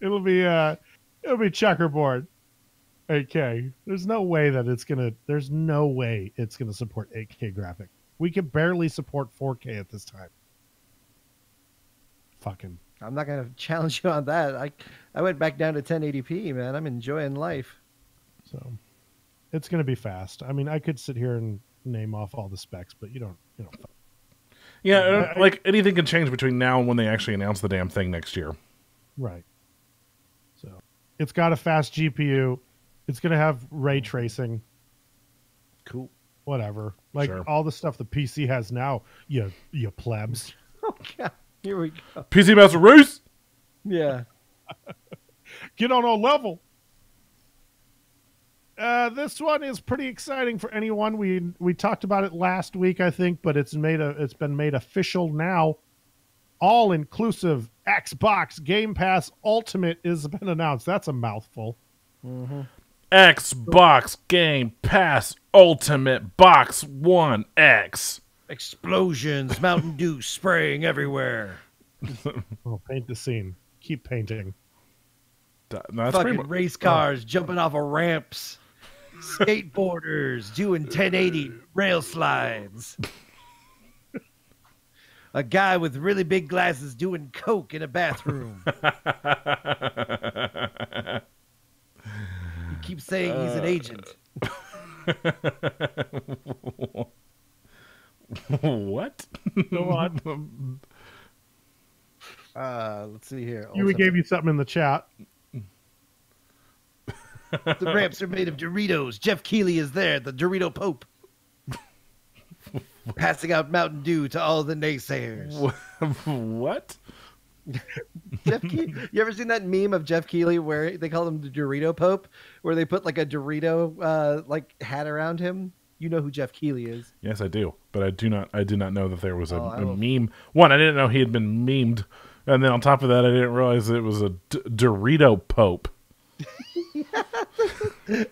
S1: It'll be checkerboard 8K. There's no way it's gonna support 8K graphic. We can barely support 4K at this time. Fucking
S3: I'm not gonna challenge you on that. I went back down to 1080p, man. I'm enjoying life.
S1: so it's gonna be fast. I mean, I could sit here and name off all the specs, but you don't.
S2: Yeah, like anything can change between now and when they actually announce the damn thing next year.
S1: Right. So it's got a fast GPU. It's going to have ray tracing.
S3: Cool.
S1: Whatever. Like
S2: Sure.
S1: all the stuff the PC has now, you plebs.
S3: Oh, God. Here we go.
S2: PC Master Race.
S3: Yeah.
S1: Get on a level. This one is pretty exciting for anyone. We talked about it last week, I think, but it's been made official now. All inclusive Xbox Game Pass Ultimate has been announced. That's a mouthful.
S3: Mm-hmm.
S2: Xbox Game Pass Ultimate Box 1X.
S3: Explosions, Mountain Dew spraying everywhere.
S1: Oh, paint the scene. Keep painting.
S2: No, that's
S3: Fucking race cars jumping off of ramps. Skateboarders doing 1080 rail slides. A guy with really big glasses doing coke in a bathroom. He keeps saying he's an agent.
S2: What?
S1: Go on.
S3: Let's see here.
S1: We gave you something in the chat.
S3: The ramps are made of Doritos. Jeff Keighley is there, the Dorito Pope. Passing out Mountain Dew to all the naysayers.
S2: What?
S3: Jeff Keighley, you ever seen that meme of Jeff Keighley where they call him the Dorito Pope, where they put like a Dorito like hat around him? You know who Jeff Keighley is.
S2: Yes, I do, but I did not know that there was a
S3: Oh,
S2: meme. One, I didn't know he had been memed, and then on top of that, I didn't realize it was a Dorito Pope.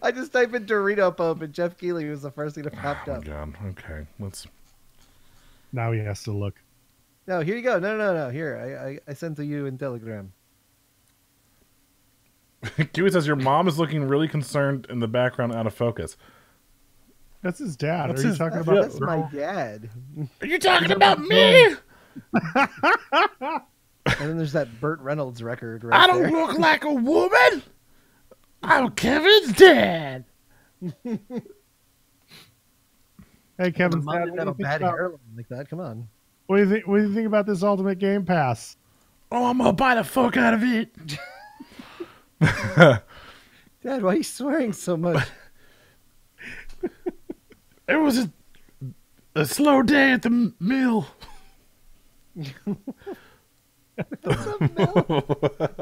S3: I just typed in Dorito Pope and Jeff Keighley was the first thing that popped
S2: Oh,
S3: up.
S2: God. Okay, let's.
S1: Now he has to look.
S3: No, here you go. No. Here, I sent to you in Telegram.
S2: Kiwi says your mom is looking really concerned in the background, out of focus.
S1: That's his dad.
S2: That's
S1: Are you
S2: his-
S1: talking about?
S3: That's my dad.
S2: Are you talking about me?
S3: And then there's that Burt Reynolds record right
S2: I don't
S3: there.
S2: look like a woman. I'm Kevin's dad.
S1: Hey, Kevin's
S3: Mom
S1: dad.
S3: didn't have a bad hairline like that. Come on.
S1: What do you think? What do you think about this Ultimate Game Pass?
S2: Oh, I'm gonna buy the fuck out of it.
S3: Dad, why are you swearing so much?
S2: It was a slow day at the mill.
S3: What's up, Bill?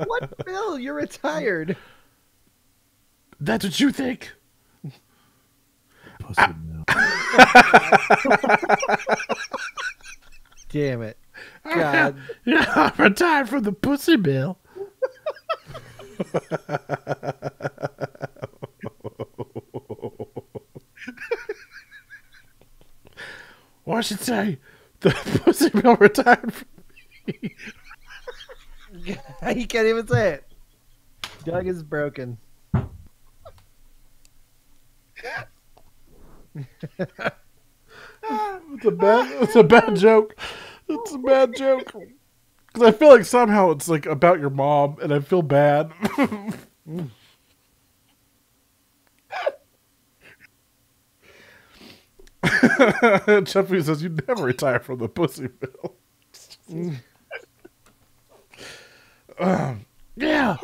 S3: What, Bill? You're retired.
S2: That's what you think?
S1: Pussy milk.
S3: Damn it. God.
S2: Yeah, I'm retired from the pussy mill. Or I should say, the pussy mill retired from me.
S3: He can't even say it. Doug is broken.
S2: It's a bad joke. It's a bad joke. Because I feel like somehow it's like about your mom, and I feel bad. Chuffy says you never retire from the pussy mill. Yeah.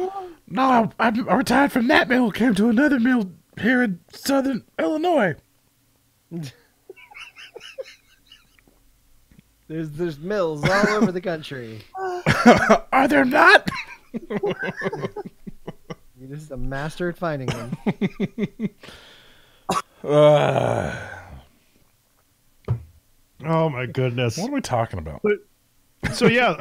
S2: No, I retired from that mill. Came to another mill here in southern Illinois.
S3: There's mills all over the country.
S2: Are there not?
S3: You're just a master at finding them.
S1: Oh my goodness.
S2: What are we talking about?
S1: So yeah,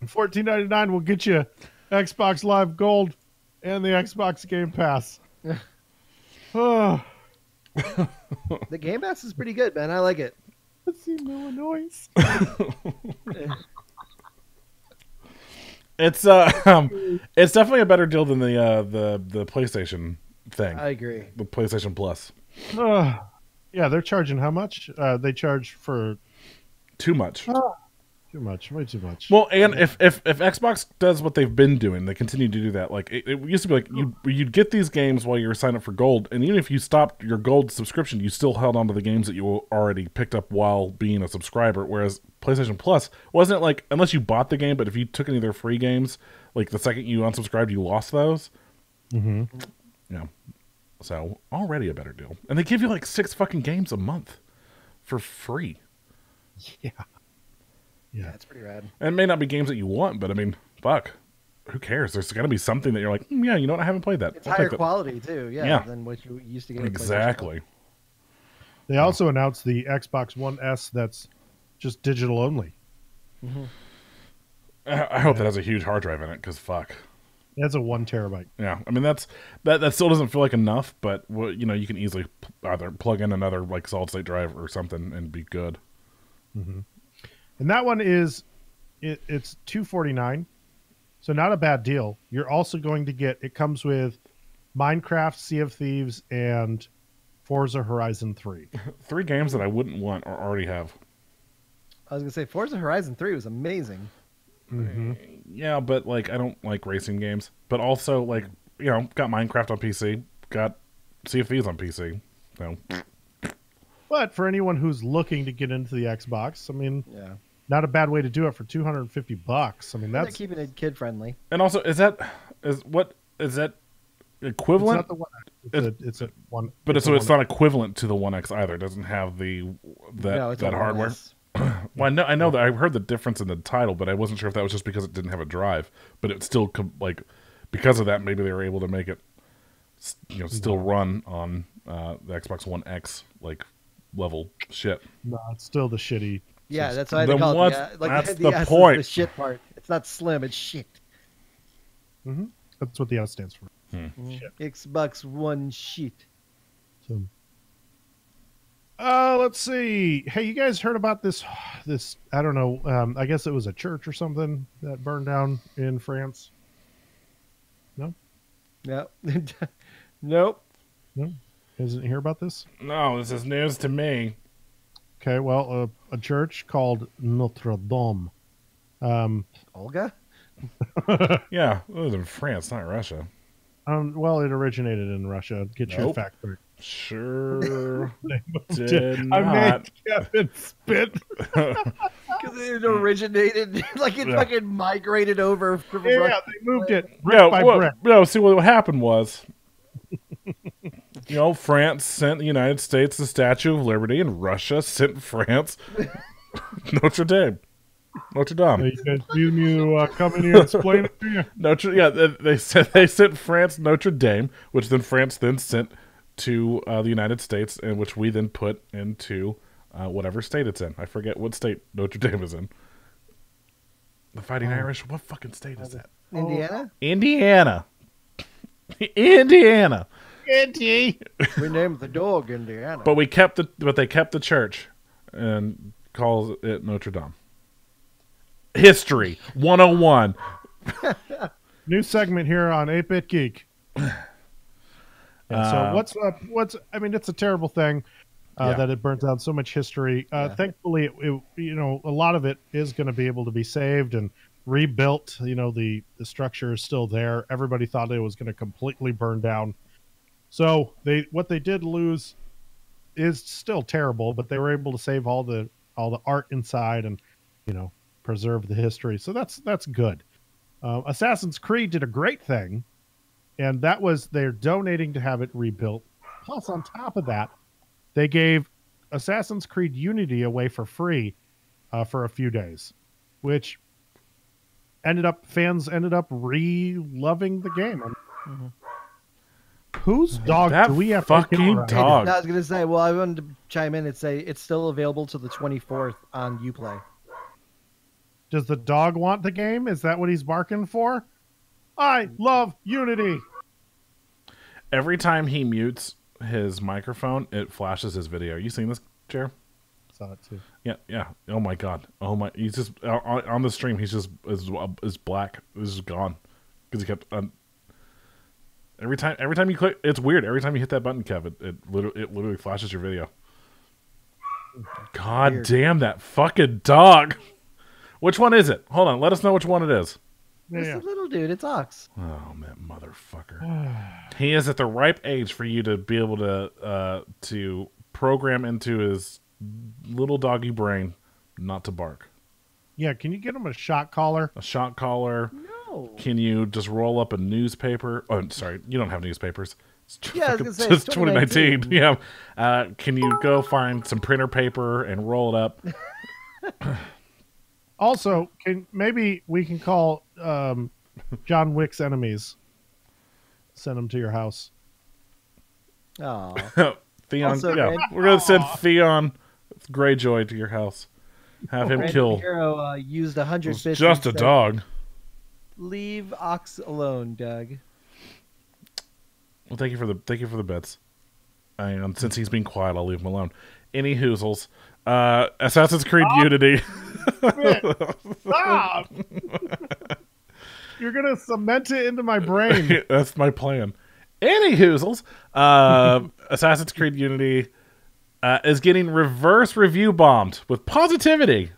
S1: $14.99 will get you Xbox Live Gold and the Xbox Game Pass. Oh,
S3: The Game Pass is pretty good, man. I like it.
S1: let's see Illinois.
S2: It's definitely a better deal than the PlayStation thing.
S3: I agree.
S2: The PlayStation Plus.
S1: Yeah, they're charging how much? They charge for
S2: Too much.
S1: Too much, way too much.
S2: Well, and if Xbox does what they've been doing, they continue to do that. Like it used to be, like you'd get these games while you were signed up for Gold, and even if you stopped your Gold subscription, you still held on to the games that you already picked up while being a subscriber. Whereas PlayStation Plus wasn't like, unless you bought the game, but if you took any of their free games, like the second you unsubscribed, you lost those.
S1: Mm-hmm.
S2: Yeah. So already a better deal, and they give you like 6 fucking games a month for free.
S1: Yeah.
S3: Yeah, it's pretty rad.
S2: And it may not be games that you want, but I mean, fuck, who cares? There's got to be something that you're like, yeah, you know what? I haven't played that.
S3: It's higher quality too,
S2: Yeah.
S3: than what you used to get.
S2: Exactly.
S1: They also announced the Xbox One S that's just digital only.
S3: Mm-hmm.
S2: I hope that has a huge hard drive in it, because fuck.
S1: That's a 1 terabyte.
S2: Yeah, I mean that still doesn't feel like enough, but you know, you can easily either plug in another like solid state drive or something and be good.
S1: Mm-hmm. And that one is, it's $249, so not a bad deal. You're also going to get, it comes with Minecraft, Sea of Thieves, and Forza Horizon 3.
S2: 3 games that I wouldn't want or already have.
S3: I was gonna say Forza Horizon 3 was amazing.
S1: Mm-hmm.
S2: Yeah, but like I don't like racing games. But also, like, you know, got Minecraft on PC, got Sea of Thieves on PC. So,
S1: But for anyone who's looking to get into the Xbox, I mean,
S3: Yeah,
S1: not a bad way to do it for $250. I mean,
S3: they're
S1: that's
S3: keeping it kid friendly.
S2: and also, is that
S1: it's
S2: equivalent?
S1: not the one. It's a one.
S2: But
S1: it's
S2: so
S1: a
S2: it's
S1: one-
S2: not equivalent to the One X either. It doesn't have
S3: No,
S2: that
S3: it's all
S2: hardware.
S3: OS.
S2: Well, I know that I heard the difference in the title, but I wasn't sure if that was just because it didn't have a drive. But it still like because of that, maybe they were able to make it, still run on the Xbox One X like level shit.
S1: No, it's still the shitty.
S3: Yeah, that's why
S2: Then
S3: they call
S2: what's-
S3: it. Like
S2: that's
S3: the
S2: the
S3: S is
S2: point.
S3: the shit part. It's not slim. It's shit.
S1: Mm-hmm. That's what the S stands for.
S3: Xbox One shit.
S1: So, let's see. Hey, you guys heard about this? This, I don't know. I guess it was a church or something that burned down in France. No,
S3: No. Nope.
S1: no. You guys didn't hear about this?
S2: No, this is news to me.
S1: Okay, well, a church called Notre Dame.
S3: Olga?
S2: Yeah, it was in France, not Russia.
S1: Well, it originated in Russia. Get your
S2: Nope.
S1: fact correct.
S2: Sure
S1: Did
S2: did
S1: I
S2: not.
S1: made Kevin spit.
S3: Because it originated, like it
S2: Yeah.
S3: fucking migrated over from
S1: Yeah,
S3: Russia.
S1: they moved it brick
S2: Yeah,
S1: by
S2: well,
S1: brick.
S2: no, see what happened was, France sent the United States the Statue of Liberty, and Russia sent France Notre Dame. Notre Dame.
S1: You guys need me to come in here and explain it to you?
S2: They sent France Notre Dame, which then France then sent to the United States, and which we then put into whatever state it's in. I forget what state Notre Dame is in. The Fighting Irish. What fucking state is that?
S3: Indiana?
S2: Indiana. Indiana.
S3: We named the dog Indiana.
S2: But they kept the church and calls it Notre Dame. History 101.
S1: New segment here on 8-Bit Geek. And so what's I mean, it's a terrible thing
S2: Yeah.
S1: that it burnt down so much history. Thankfully, a lot of it is going to be able to be saved and rebuilt. The structure is still there. Everybody thought it was going to completely burn down. So what they did lose is still terrible, but they were able to save all the art inside and preserve the history. So that's good. Assassin's Creed did a great thing, and that was they're donating to have it rebuilt. Plus, on top of that, they gave Assassin's Creed Unity away for free for a few days, which fans ended up re-loving the game. Whose dog
S2: That
S1: do we have
S2: fucking
S1: to kill?
S2: dog.
S3: I was gonna say, well, I wanted to chime in and say it's still available till the 24th on Uplay.
S1: Does the dog want the game? Is that what he's barking for? I love Unity.
S2: Every time he mutes his microphone, it flashes his video. You seen this, Jer?
S1: Saw it too.
S2: Yeah. Oh my god. Oh my. He's just on the stream. He's just is black. This is gone because he kept. Every time you click, it's weird. Every time you hit that button, Kev, it literally flashes your video. God
S3: Weird.
S2: damn that fucking dog! Which one is it? Hold on. Let us know which one it is.
S3: It's
S1: Yeah.
S3: a little dude. It's Ox.
S2: Oh, man, motherfucker. He is at the ripe age for you to be able to program into his little doggy brain not to bark.
S1: Yeah, can you get him a shot collar?
S2: A shot collar.
S3: No.
S2: Can you just roll up a newspaper? Oh, sorry, you don't have newspapers.
S3: Yeah, I was gonna say,
S2: it's
S3: it's
S2: 2019.
S3: 2019.
S2: Yeah. Can you go find some printer paper and roll it up?
S1: Also, maybe we can call John Wick's enemies. Send them to your house.
S3: Oh.
S2: Theon.
S3: Also,
S2: yeah,
S3: Red-
S2: we're gonna send Theon Greyjoy to your house. Have him kill.
S3: Hero used 100
S2: It's
S3: bits.
S2: just a
S3: and said,
S2: dog.
S3: Leave Ox alone, Doug.
S2: Well, thank you for the bits. And since he's being quiet, I'll leave him alone. Any hoozles. Assassin's Creed Unity.
S1: Stop! You're gonna cement it into my brain.
S2: That's my plan. Any hoozles. Assassin's Creed Unity is getting reverse review bombed with positivity.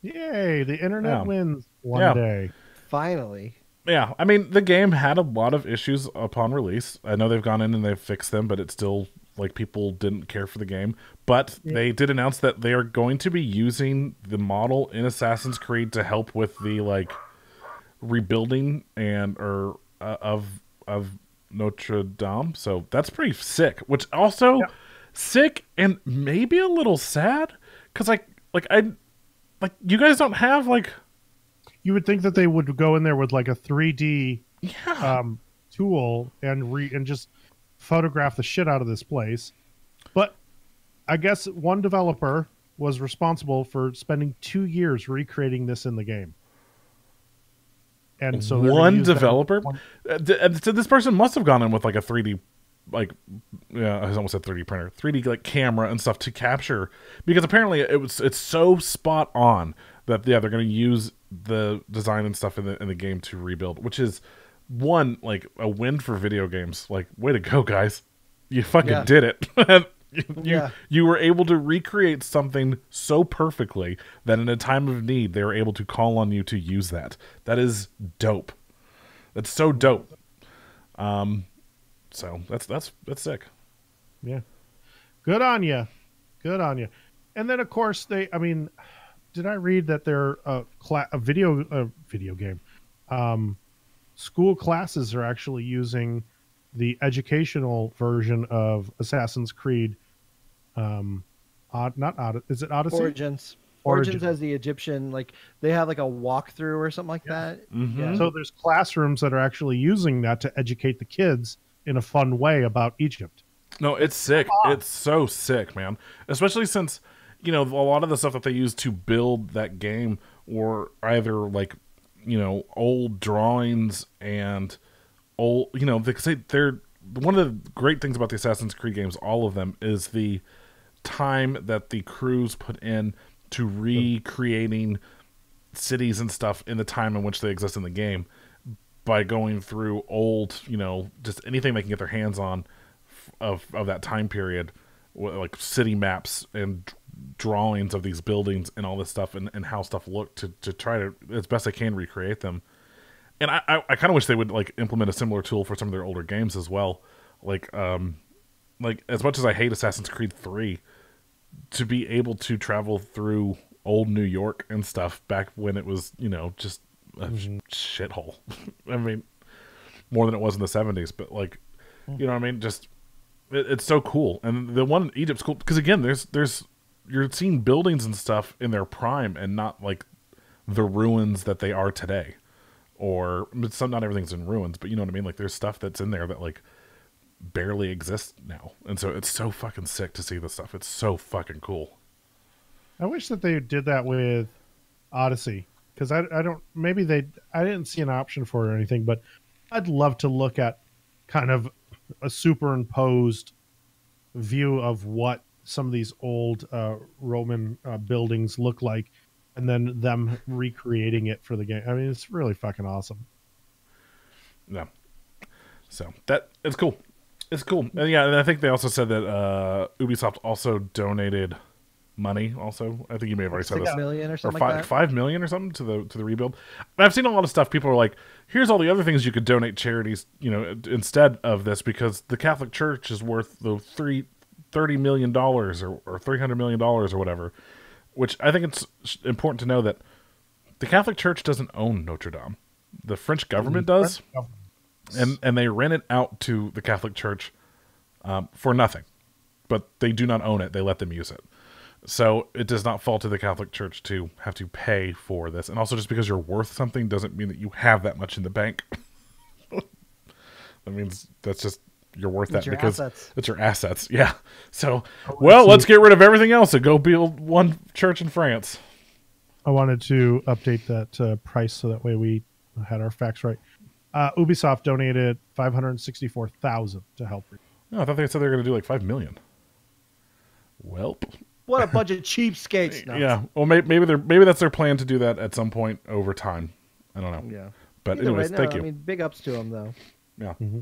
S1: Yay! The internet
S2: Yeah.
S1: wins one
S2: Yeah.
S1: day.
S3: Finally.
S2: Yeah, I mean, the game had a lot of issues upon release. I know they've gone in and they've fixed them, but it's still like people didn't care for the game. But they did announce that they are going to be using the model in Assassin's Creed to help with the like rebuilding of Notre Dame. So that's pretty sick. Which also sick and maybe a little sad because you guys don't have like.
S1: You would think that they would go in there with like a 3D
S2: Yeah.
S1: tool and just photograph the shit out of this place. But I guess one developer was responsible for spending 2 years recreating this in the game. And so they're gonna
S2: one
S1: use that-
S2: developer. So this person must have gone in with like a 3D, like I almost said 3D printer, 3D like camera and stuff to capture because apparently it's so spot on that they're going to use the design and stuff in the game to rebuild, which is one like a win for video games. Like way to go, guys! You fucking did it. You were able to recreate something so perfectly that in a time of need they were able to call on you to use that. That is dope. That's so dope. So that's sick.
S1: Yeah. Good on you. Good on you. And then of course did I read that they're a video game? School classes are actually using the educational version of Assassin's Creed. Is it Odyssey?
S3: Origins. Origins has the Egyptian, like they have like a walkthrough or something like that.
S2: Mm-hmm.
S3: Yeah.
S1: So there's classrooms that are actually using that to educate the kids in a fun way about Egypt.
S2: No, it's sick. It's so sick, man. Especially since, a lot of the stuff that they use to build that game were either like, old drawings and old, they say they're one of the great things about the Assassin's Creed games, all of them, is the time that the crews put in to recreating cities and stuff in the time in which they exist in the game by going through old, just anything they can get their hands on of that time period, like city maps and drawings of these buildings and all this stuff and how stuff looked to try to, as best they can, recreate them. And I kind of wish they would like implement a similar tool for some of their older games as well. Like as much as I hate Assassin's Creed 3, to be able to travel through old New York and stuff back when it was, just a shithole. I mean, more than it was in the 70s, but like, you know what I mean? Just, it's so cool. And the one in Egypt's cool because again, there's you're seeing buildings and stuff in their prime and not like the ruins that they are today. Or not everything's in ruins, but you know what I mean? Like there's stuff that's in there that like barely exists now. And so it's so fucking sick to see this stuff. It's so fucking cool.
S1: I wish that they did that with Odyssey because I didn't see an option for it or anything, but I'd love to look at kind of a superimposed view of what some of these old Roman buildings look like and then them recreating it for the game. I mean, it's really fucking awesome.
S2: Yeah. So it's cool. It's cool. And yeah, and I think they also said that Ubisoft also donated money. Also, I think you may have already said
S3: 6
S2: this,
S3: million or
S2: or
S3: something like that.
S2: 5 million or something to the rebuild. But I've seen a lot of stuff. People are like, "Here's all the other things you could donate charities, instead of this, because the Catholic Church is worth the $30 million or $300 million or whatever." Which I think it's important to know that the Catholic Church doesn't own Notre Dame. The French government does, and they rent it out to the Catholic Church for nothing. But they do not own it. They let them use it. So it does not fall to the Catholic Church to have to pay for this. And also, just because you're worth something doesn't mean that you have that much in the bank. That means that's just you're worth that because it's your assets. Yeah. So, let's get rid of everything else and go build one church in France.
S1: I wanted to update that price so that way we had our facts right. Ubisoft donated $564,000 to help.
S2: No, I thought they said they were going to do like $5 million. Welp.
S3: What a bunch of cheapskates! No.
S2: Yeah. Well, maybe that's their plan to do that at some point over time. I don't know.
S3: Yeah.
S2: But anyways, thank you.
S3: I mean, big ups to them though.
S2: Yeah.
S1: Mm-hmm.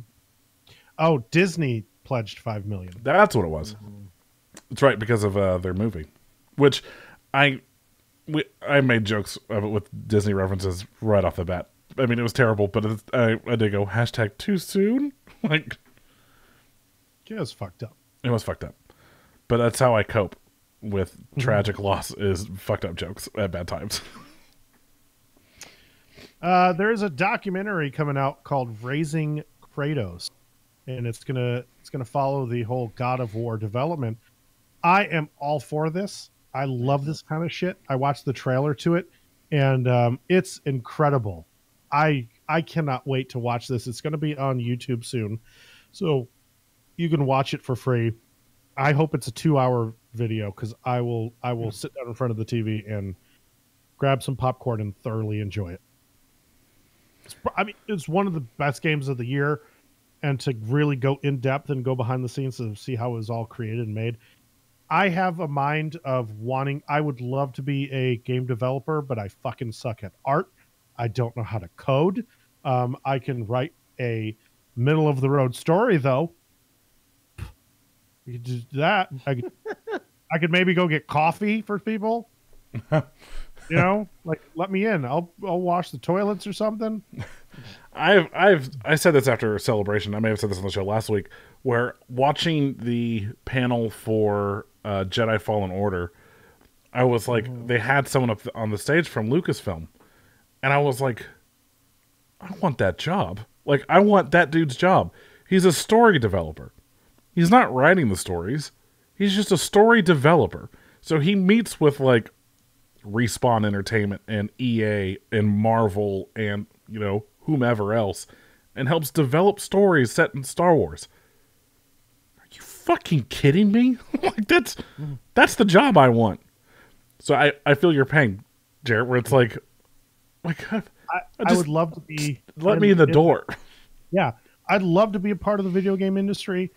S1: Oh, Disney pledged $5 million.
S2: That's what it was. Mm-hmm. That's right, because of their movie, which I made jokes of it with Disney references right off the bat. I mean, it was terrible, but I did go #too soon. Like,
S1: it was fucked up.
S2: It was fucked up. But that's how I cope with tragic loss, is fucked up jokes at bad times.
S1: There is a documentary coming out called Raising Kratos, and it's gonna follow the whole God of War development. I am all for this. I love this kind of shit. I watched the trailer to it, and it's incredible. I cannot wait to watch this. It's going to be on YouTube soon, so you can watch it for free. I hope it's a 2-hour video, because I will sit down in front of the TV and grab some popcorn and thoroughly enjoy it. It's one of the best games of the year, and to really go in depth and go behind the scenes to see how it was all created and made. I have a mind of I would love to be a game developer, but I fucking suck at art. I don't know how to code. I can write a middle of the road story though. You could do that. I could maybe go get coffee for people. Like, let me in. I'll wash the toilets or something.
S2: I said this after a celebration. I may have said this on the show last week, where watching the panel for Jedi Fallen Order, I was like, they had someone up on the stage from Lucasfilm, and I was like, I want that job. Like, I want that dude's job. He's a story developer. He's not writing the stories. He's just a story developer. So he meets with like Respawn Entertainment and EA and Marvel and, whomever else, and helps develop stories set in Star Wars. Are you fucking kidding me? Like, that's the job I want. So I feel your pain, Jarrett, where it's like
S1: I would love to be.
S2: Let me in the door.
S1: Yeah, I'd love to be a part of the video game industry.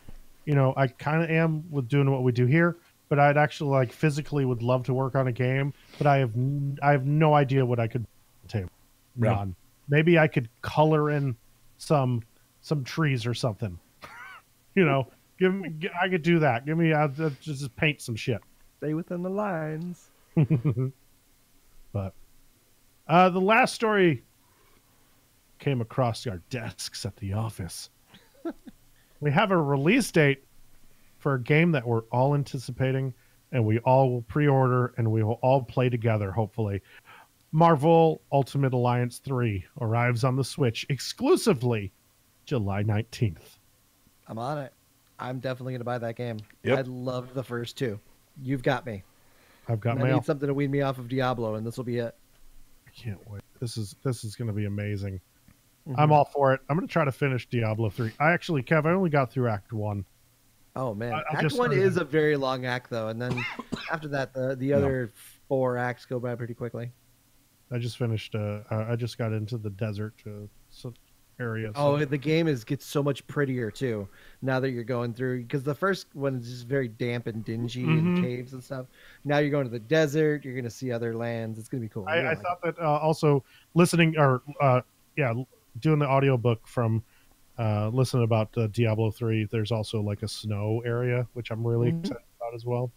S1: I kind of am with doing what we do here, but I'd actually physically would love to work on a game, but I have no idea what I could do. None. Maybe I could color in some trees or something. I could do that. I'll just paint some shit.
S3: Stay within the lines.
S1: But the last story came across our desks at the office. We have a release date for a game that we're all anticipating, and we all will pre-order, and we will all play together, hopefully. Marvel Ultimate Alliance 3 arrives on the Switch exclusively July 19th.
S3: I'm on it. I'm definitely going to buy that game.
S2: Yep.
S3: I loved the first two. You've got me.
S1: I've got
S3: I need something to wean me off of Diablo, and this will be it.
S1: I can't wait. This is going to be amazing. Mm-hmm. I'm all for it. I'm going to try to finish Diablo 3. Kev, I only got through Act 1.
S3: Oh, man. Act 1 is a very long act, though. And then after that, the other 4 acts go by pretty quickly.
S1: I just finished. I just got into the desert area.
S3: So. Oh, the game gets so much prettier, too, now that you're going through. Because the first one is just very damp and dingy and caves and stuff. Now you're going to the desert. You're going to see other lands. It's going to be cool.
S1: I thought that also listening doing the audiobook from listening about Diablo 3, there's also like a snow area, which I'm really excited about as well.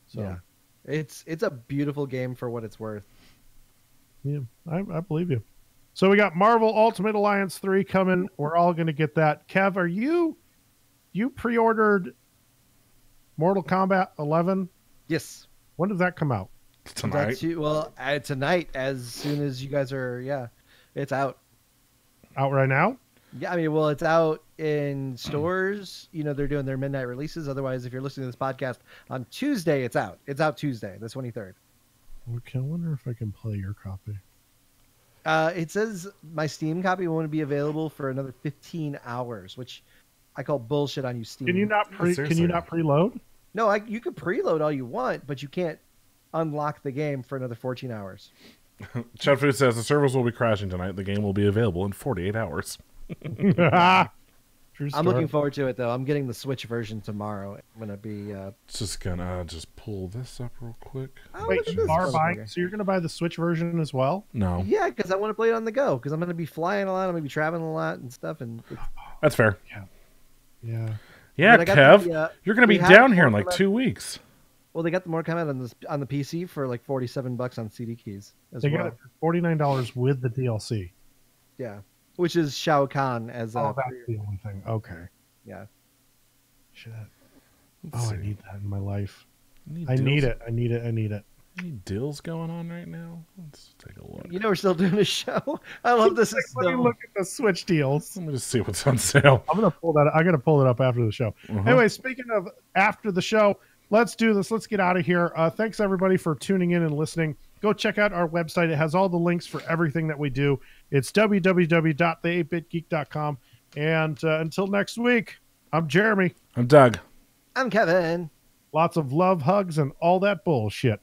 S1: So
S3: It's a beautiful game for what it's worth.
S1: Yeah, I believe you. So we got Marvel Ultimate Alliance 3 coming. We're all going to get that. Kev, are you pre-ordered Mortal Kombat 11?
S3: Yes.
S1: When does that come out?
S2: Tonight.
S3: Tonight, as soon as you guys are, it's out.
S1: Out right now?
S3: Yeah, I mean, well, it's out in stores. They're doing their midnight releases. Otherwise, if you're listening to this podcast on Tuesday, it's out. It's out Tuesday, the 23rd.
S1: Okay, I wonder if I can play your copy.
S3: It says my Steam copy won't be available for another 15 hours, which I call bullshit on you, Steam.
S1: Can you not preload?
S3: No, you can preload all you want, but you can't unlock the game for another 14 hours.
S2: Chad Food says the servers will be crashing tonight. The game will be available in 48 hours.
S1: True
S3: I'm
S1: story.
S3: looking forward to it, though. I'm getting the Switch version tomorrow. I'm going to be...
S2: Just gonna pull this up real quick.
S3: Oh,
S1: Wait,
S3: look at
S1: you
S3: this
S1: are buying?
S3: motherfucker.
S1: So you're going to buy the Switch version as well?
S2: No.
S3: Yeah, because I want to play it on the go, because I'm going to be flying a lot. I'm going to be traveling a lot and stuff. And
S2: That's fair.
S1: Yeah.
S2: Yeah,
S3: But I got
S2: Kev, you're gonna be
S3: we have
S2: down here in
S3: Mortal
S2: like
S3: Kombat-
S2: 2 weeks.
S3: Well, they got the more Kombat on the PC for like $47 on CD keys as
S1: They
S3: well.
S1: got it for $49 with the DLC.
S3: Yeah, which is Shao Kahn as
S1: Oh, that's the only thing. Okay.
S3: yeah.
S1: Shit.
S2: Let's
S1: I
S2: see.
S1: need that in my life.
S2: Any
S1: I
S2: deals-
S1: need it. I need it. I need it.
S2: Any deals going on right now? Let's take a look.
S3: We're still doing a show. I love this. Is
S1: Let me
S3: still...
S1: look at the Switch deals.
S2: Let me just see what's on sale.
S1: I'm gonna pull that. I gotta pull it up after the show. Anyway, speaking of after the show, let's do this. Let's get out of here. Thanks everybody for tuning in and listening. Go check out our website. It has all the links for everything that we do. It's www.the8bitgeek.com. And until next week, I'm Jeremy.
S2: I'm Doug.
S3: I'm Kevin.
S1: Lots of love, hugs, and all that bullshit.